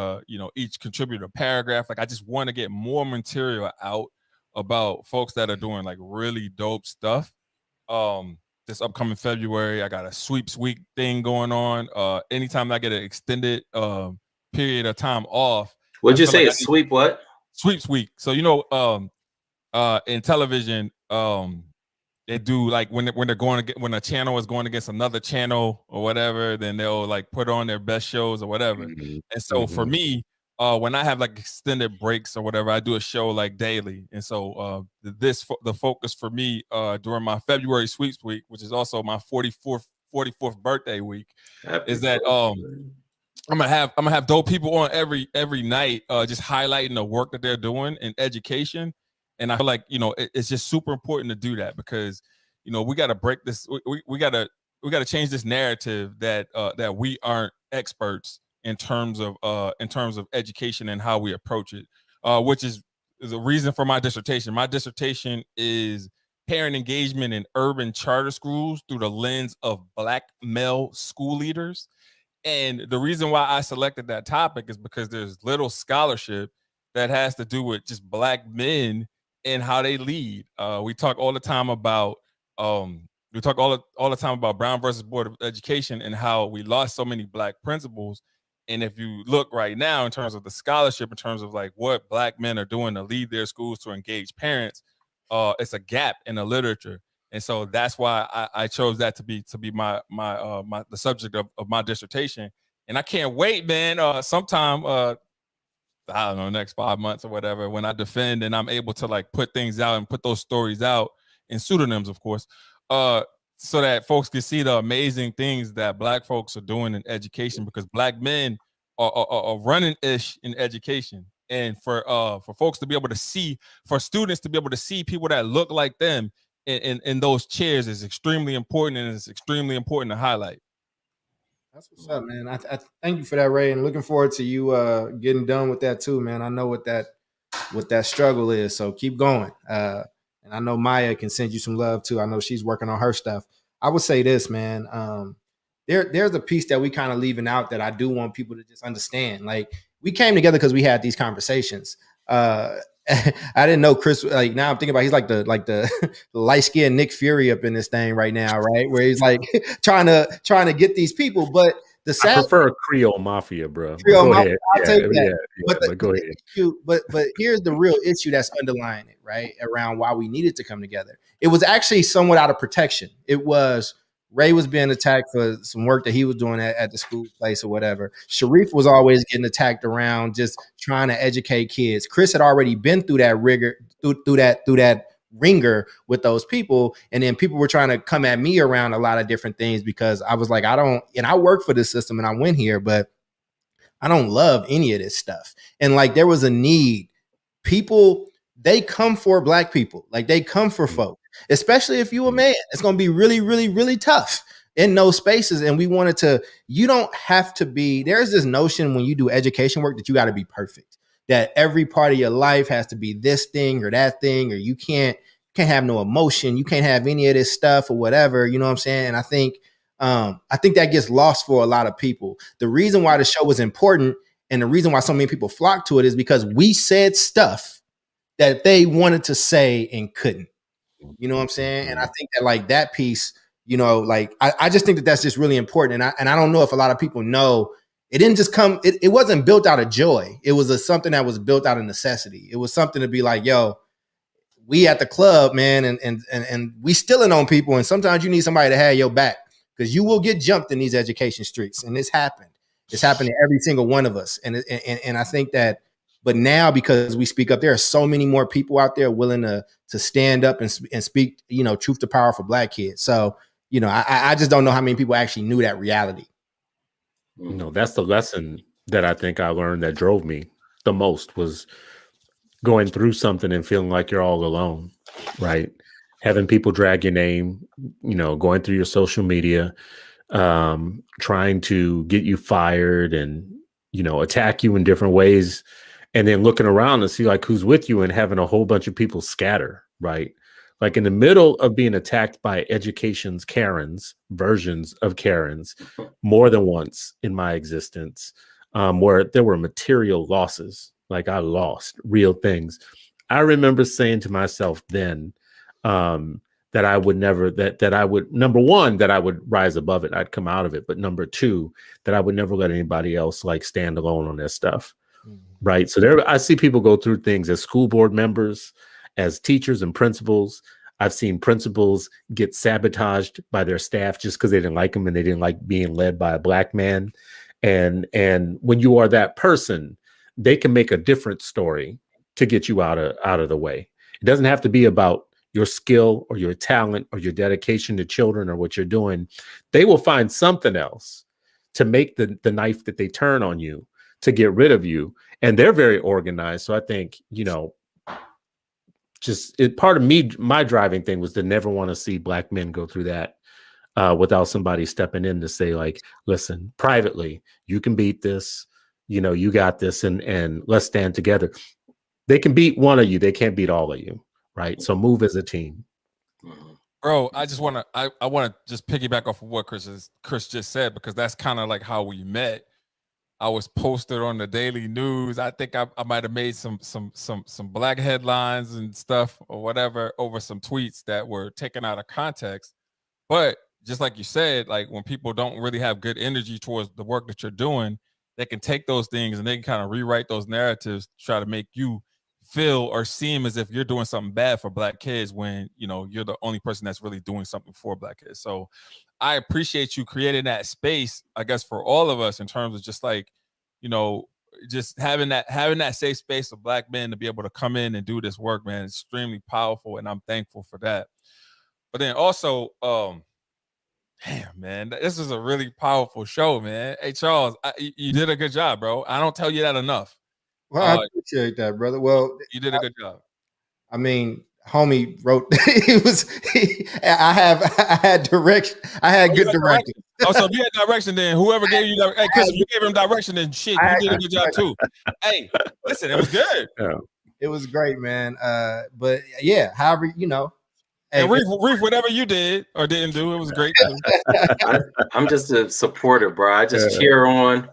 each contribute a paragraph. Like I just want to get more material out about folks that are doing like really dope stuff. This upcoming February, I got a sweeps week thing going on. Anytime I get an extended period of time off. What'd you say? Like sweep what? Sweeps week. So in television, they do like when they're going to when a channel is going against another channel or whatever, then they'll like put on their best shows or whatever. And so for me, when I have like extended breaks or whatever, I do a show like daily. And so the focus for me during my February sweeps week, which is also my 44th birthday week, is that I'm gonna have dope people on every night, just highlighting the work that they're doing in education. And I feel like it's just super important to do that because we got to break this. We got to change this narrative that we aren't experts in terms of education and how we approach it, which is a reason for my dissertation. My dissertation is parent engagement in urban charter schools through the lens of Black male school leaders. And the reason why I selected that topic is because there's little scholarship that has to do with just Black men and how they lead. We talk all the time about Brown versus Board of Education and how we lost so many Black principals. And if you look right now in terms of the scholarship, in terms of like what Black men are doing to lead their schools to engage parents, it's a gap in the literature. And so that's why I chose that to be the subject of my dissertation. And I can't wait, man. Sometime I don't know, next 5 months or whatever, when I defend and I'm able to like put things out and put those stories out in pseudonyms, of course, so that folks can see the amazing things that Black folks are doing in education, because Black men are running ish in education. And for folks to be able to see, for students to be able to see people that look like them in those chairs is extremely important, and it's extremely important to highlight. That's what's up, man. I thank you for that, Ray, and looking forward to you getting done with that too, man. I know what that struggle is, so keep going. And I know Maya can send you some love too. I know she's working on her stuff. I would say this, man. There's a piece that we kind of leaving out that I do want people to just understand. Like we came together because we had these conversations. I didn't know Chris. Like now, I'm thinking about he's like the light skinned Nick Fury up in this thing right now, right? Where he's like trying to get these people. But the I sad prefer Creole Mafia, bro. But Creole go Mafia, ahead. I'll take that. Yeah. But go ahead. But here's the real issue that's underlying it, right? Around why we needed to come together. It was actually somewhat out of protection. It was Ray was being attacked for some work that he was doing at the school place or whatever. Sharif was always getting attacked around just trying to educate kids. Chris had already been through that rigor, through that ringer with those people, and then people were trying to come at me around a lot of different things because I was like, I work for this system and I went here, but I don't love any of this stuff. And like there was a need. People, they come for Black people. Like they come for folk, especially if you a man. It's going to be really, really, really tough in those spaces. And we wanted to, you don't have to be, there's this notion when you do education work that you got to be perfect, that every part of your life has to be this thing or that thing, or you can't have no emotion. You can't have any of this stuff or whatever. You know what I'm saying? And I think that gets lost for a lot of people. The reason why the show was important and the reason why so many people flocked to it is because we said stuff that they wanted to say and couldn't. You know what I'm saying? And I think that like that piece, you know, like I just think that that's just really important. And I don't know if a lot of people know it didn't just come. It wasn't built out of joy. It was something that was built out of necessity. It was something to be like, yo, we at the club, man, and we stealing on people. And sometimes you need somebody to have your back because you will get jumped in these education streets. And this happened. It's happened to every single one of us. And I think that, but now because we speak up, there are so many more people out there willing to stand up and speak, you know, truth to power for Black kids. So, you know, I just don't know how many people actually knew that reality. You know, that's the lesson that I think I learned that drove me the most was going through something and feeling like you're all alone, right? Having people drag your name, you know, going through your social media, trying to get you fired and, you know, attack you in different ways. And then looking around and see like who's with you and having a whole bunch of people scatter, right? Like in the middle of being attacked by education's Karens, versions of Karens, more than once in my existence, where there were material losses. Like I lost real things. I remember saying to myself then that I would never, that I would, number one, that I would rise above it. I'd come out of it. But number two, that I would never let anybody else like stand alone on this stuff. Right. So there, I see people go through things as school board members, as teachers and principals. I've seen principals get sabotaged by their staff just because they didn't like them and they didn't like being led by a Black man. And when you are that person, they can make a different story to get you out of the way. It doesn't have to be about your skill or your talent or your dedication to children or what you're doing. They will find something else to make the knife that they turn on you to get rid of you. And they're very organized. So I think, you know, part of me, my driving thing was to never want to see Black men go through that without somebody stepping in to say like, listen, privately, you can beat this, you know, you got this and let's stand together. They can beat one of you. They can't beat all of you. Right. So move as a team. Bro, I just want to, I want to just piggyback off of what Chris just said, because that's kind of like how we met. I was posted on the Daily News. I think I might have made some Black headlines and stuff or whatever over some tweets that were taken out of context. But just like you said, like when people don't really have good energy towards the work that you're doing, they can take those things and they can kind of rewrite those narratives to try to make you feel or seem as if you're doing something bad for Black kids when, you know, you're the only person that's really doing something for Black kids. So I appreciate you creating that space, I guess, for all of us in terms of just like, you know, just having that safe space of Black men to be able to come in and do this work, man, it's extremely powerful. And I'm thankful for that. But then also, damn, man, this is a really powerful show, man. Hey, Charles, you did a good job, bro. I don't tell you that enough. Well, I appreciate that, brother. Well, you did a good job. I mean, homie wrote. I had direction. I had good direction. Oh, so if you had direction, then whoever gave you that, hey, Chris, if you gave him direction, then shit, you did a good job too. Hey, listen, it was good. Yeah. It was great, man. But yeah, however, you know. And Reef, whatever you did or didn't do, it was great too. I'm just a supporter, bro. I just cheer on,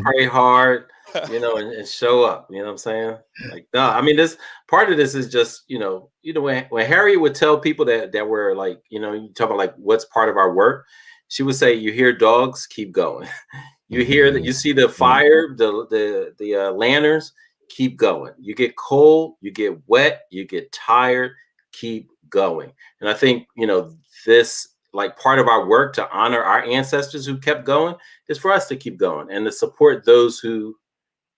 pray hard. you know, and show up. You know what I'm saying? Like, no, I mean, this part of this is just, when Harriet would tell people that were like, you talk about like what's part of our work, she would say, you hear dogs, keep going. You hear that, you see the fire, the lanterns, keep going. You get cold, you get wet, you get tired, keep going. And I think, this, like, part of our work to honor our ancestors who kept going is for us to keep going and to support those who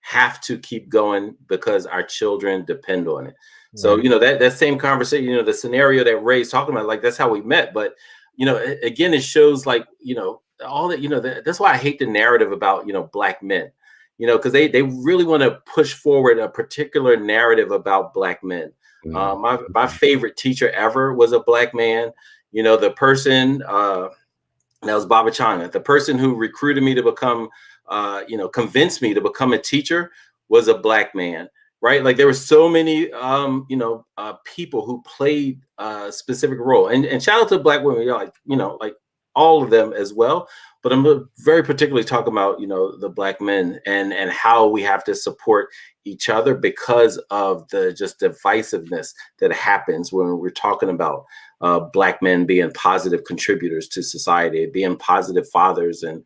have to keep going because our children depend on it. Right. So, that same conversation, the scenario that Ray's talking about, like, that's how we met. But, again, it shows, like, all that, that's why I hate the narrative about, Black men, because they really want to push forward a particular narrative about Black men. My favorite teacher ever was a Black man. The person that was Baba Chana, the person who recruited me to become, convinced me to become a teacher, was a Black man, right? Like, there were so many, people who played a specific role, and shout out to Black women, like all of them as well. But I'm very particularly talking about, the Black men and how we have to support each other because of the just divisiveness that happens when we're talking about Black men being positive contributors to society, being positive fathers and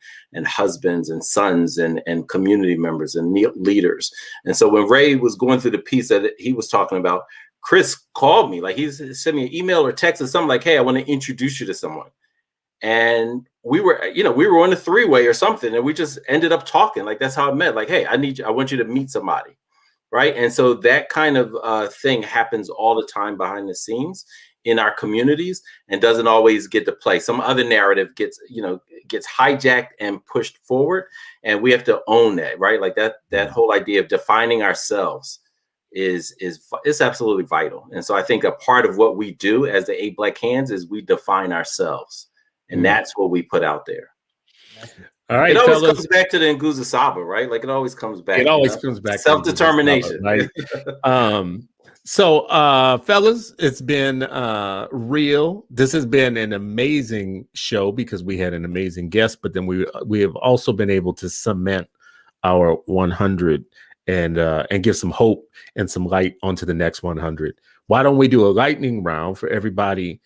husbands and sons and community members and leaders. And so when Ray was going through the piece that he was talking about, Chris called me, like, he sent me an email or text or something like, hey, I want to introduce you to someone. And we were on a three-way or something, and we just ended up talking. Like, that's how I met. Like, hey, I want you to meet somebody, right? And so that kind of thing happens all the time behind the scenes in our communities and doesn't always get to play. Some other narrative gets hijacked and pushed forward, and we have to own that, right? Like that whole idea of defining ourselves is absolutely vital. And so I think a part of what we do as the 8 Black Hands is we define ourselves. And that's what we put out there. All right, it always comes back to the Nguza Saba, right? Like, it always comes back. It always comes back. Self-determination, right? So, fellas, it's been real. This has been an amazing show because we had an amazing guest, but then we have also been able to cement our 100 and give some hope and some light onto the next 100. Why don't we do a lightning round for everybody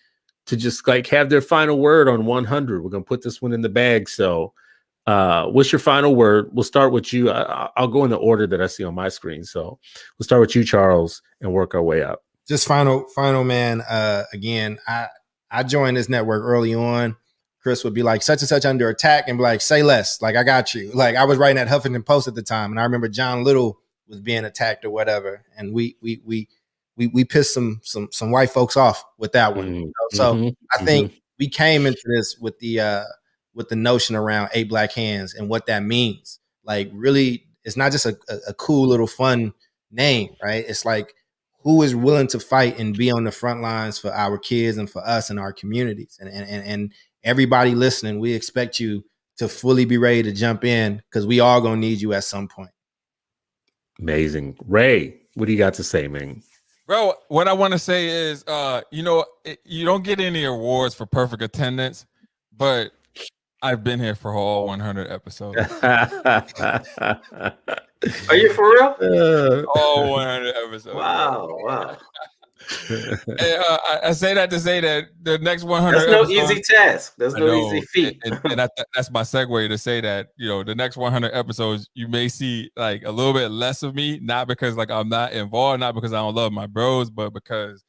to just like have their final word on 100? We're going to put this one in the bag. So what's your final word? We'll start with you. I'll go in the order that I see on my screen. So we'll start with you, Charles, and work our way up. Just final, man. Again, I joined this network early on. Chris would be like, such and such under attack, and be like, say less. Like, I got you. Like, I was writing at Huffington Post at the time, and I remember John Little was being attacked or whatever, and we pissed some white folks off with that one. So I think we came into this with the notion around 8 Black Hands and what that means. Like, really, it's not just a cool little fun name, right? It's like, who is willing to fight and be on the front lines for our kids and for us and our communities, and everybody listening. We expect you to fully be ready to jump in because we all gonna need you at some point. Amazing. Ray, what do you got to say, man? Bro, what I want to say is, you don't get any awards for perfect attendance, but I've been here for all 100 episodes. Are you for real? All 100 episodes. Wow. And, I say that to say that the next 100 That's no easy task. That's no easy feat. And that's my segue to say that, the next 100 episodes, you may see like a little bit less of me, not because like I'm not involved, not because I don't love my bros, but because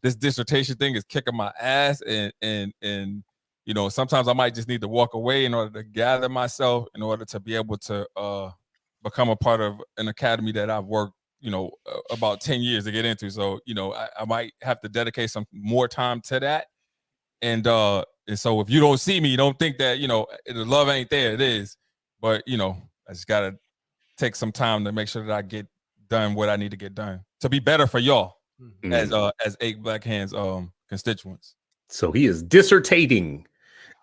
this dissertation thing is kicking my ass. And sometimes I might just need to walk away in order to gather myself, in order to be able to become a part of an academy that I've worked about 10 years to get into. So, I might have to dedicate some more time to that. And so if you don't see me, don't think that, the love ain't there. It is. But, I just got to take some time to make sure that I get done what I need to get done to be better for y'all as 8 Black Hands constituents. So he is dissertating.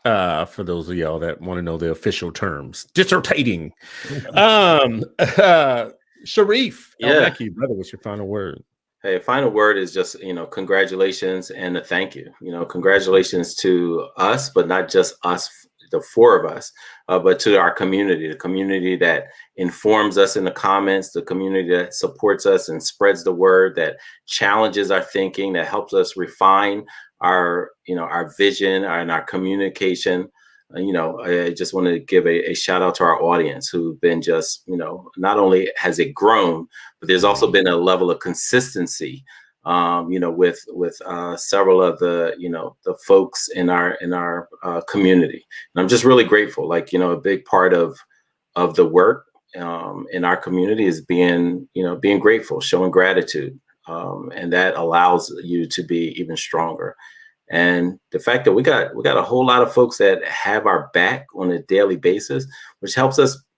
For those of y'all that want to know the official terms, dissertating. Sharif, Elmecki, brother, what's your final word? Hey, final word is just, congratulations and a thank you. Congratulations to us, but not just us the four of us, but to our community, the community that informs us in the comments, the community that supports us and spreads the word, that challenges our thinking, that helps us refine our, our vision and our communication. I just want to give a shout out to our audience who've been just, not only has it grown, but there's also been a level of consistency, with several of the, the folks in our community. And I'm just really grateful. Like, a big part of the work in our community is being grateful, showing gratitude. And that allows you to be even stronger. And the fact that we got a whole lot of folks that have our back on a daily basis, which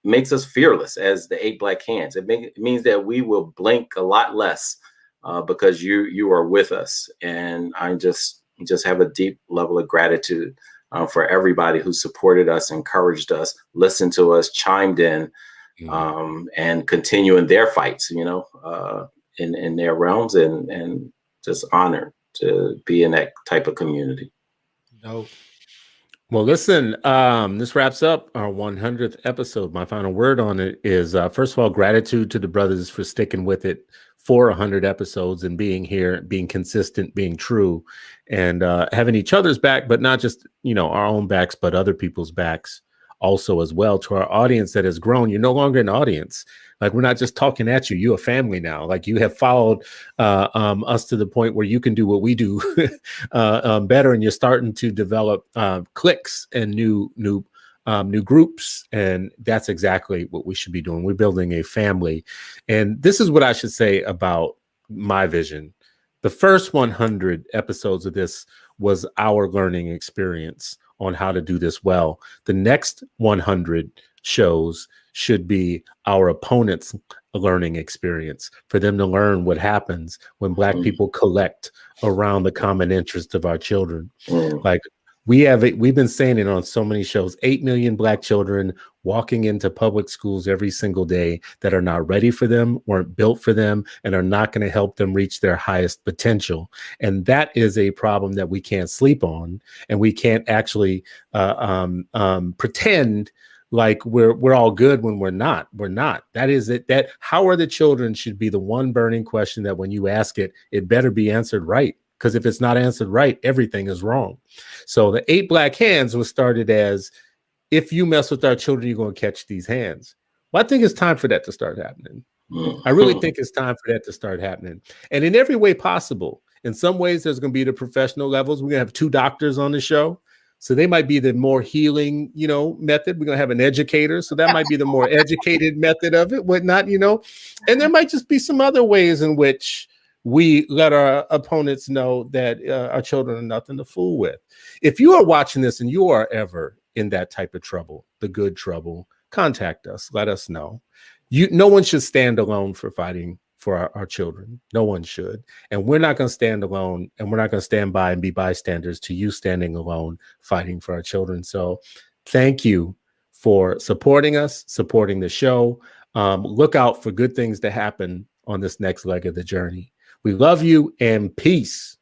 makes us fearless as the 8 Black Hands. It means that we will blink a lot less because you are with us. And I just have a deep level of gratitude for everybody who supported us, encouraged us, listened to us, chimed in, and continue in their fights, in their realms, and just honored to be in that type of community. No. Well, listen, this wraps up our 100th episode. My final word on it is, first of all, gratitude to the brothers for sticking with it for 100 episodes and being here, being consistent, being true, and having each other's back, but not just, our own backs, but other people's backs also as well. To our audience that has grown, you're no longer an audience. Like, we're not just talking at you. You're a family now. Like, you have followed us to the point where you can do what we do better, and you're starting to develop cliques and new groups, and that's exactly what we should be doing. We're building a family, and this is what I should say about my vision. The first 100 episodes of this was our learning experience on how to do this well. The next 100 shows should be our opponent's learning experience, for them to learn what happens when Black people collect around the common interest of our children. Like, we've been saying it on so many shows, 8 million Black children walking into public schools every single day that are not ready for them, weren't built for them, and are not going to help them reach their highest potential. And that is a problem that we can't sleep on, and we can't actually pretend like we're all good when we're not. We're not. That is it. That how are the children should be the one burning question that when you ask it, it better be answered right. Because if it's not answered right, everything is wrong. So the 8 Black Hands was started as, if you mess with our children, you're going to catch these hands. Well, I think it's time for that to start happening. I really think it's time for that to start happening. And in every way possible. In some ways, there's going to be the professional levels. We're going to have 2 doctors on the show. So they might be the more healing, method. We're going to have an educator. So that might be the more educated method of it, whatnot, And there might just be some other ways in which we let our opponents know that our children are nothing to fool with. If you are watching this and you are ever in that type of trouble, the good trouble, contact us. Let us know. No one should stand alone for fighting for our children. No one should. And we're not going to stand alone, and we're not going to stand by and be bystanders to you standing alone fighting for our children. So thank you for supporting us, supporting the show. Look out for good things to happen on this next leg of the journey. We love you, and peace.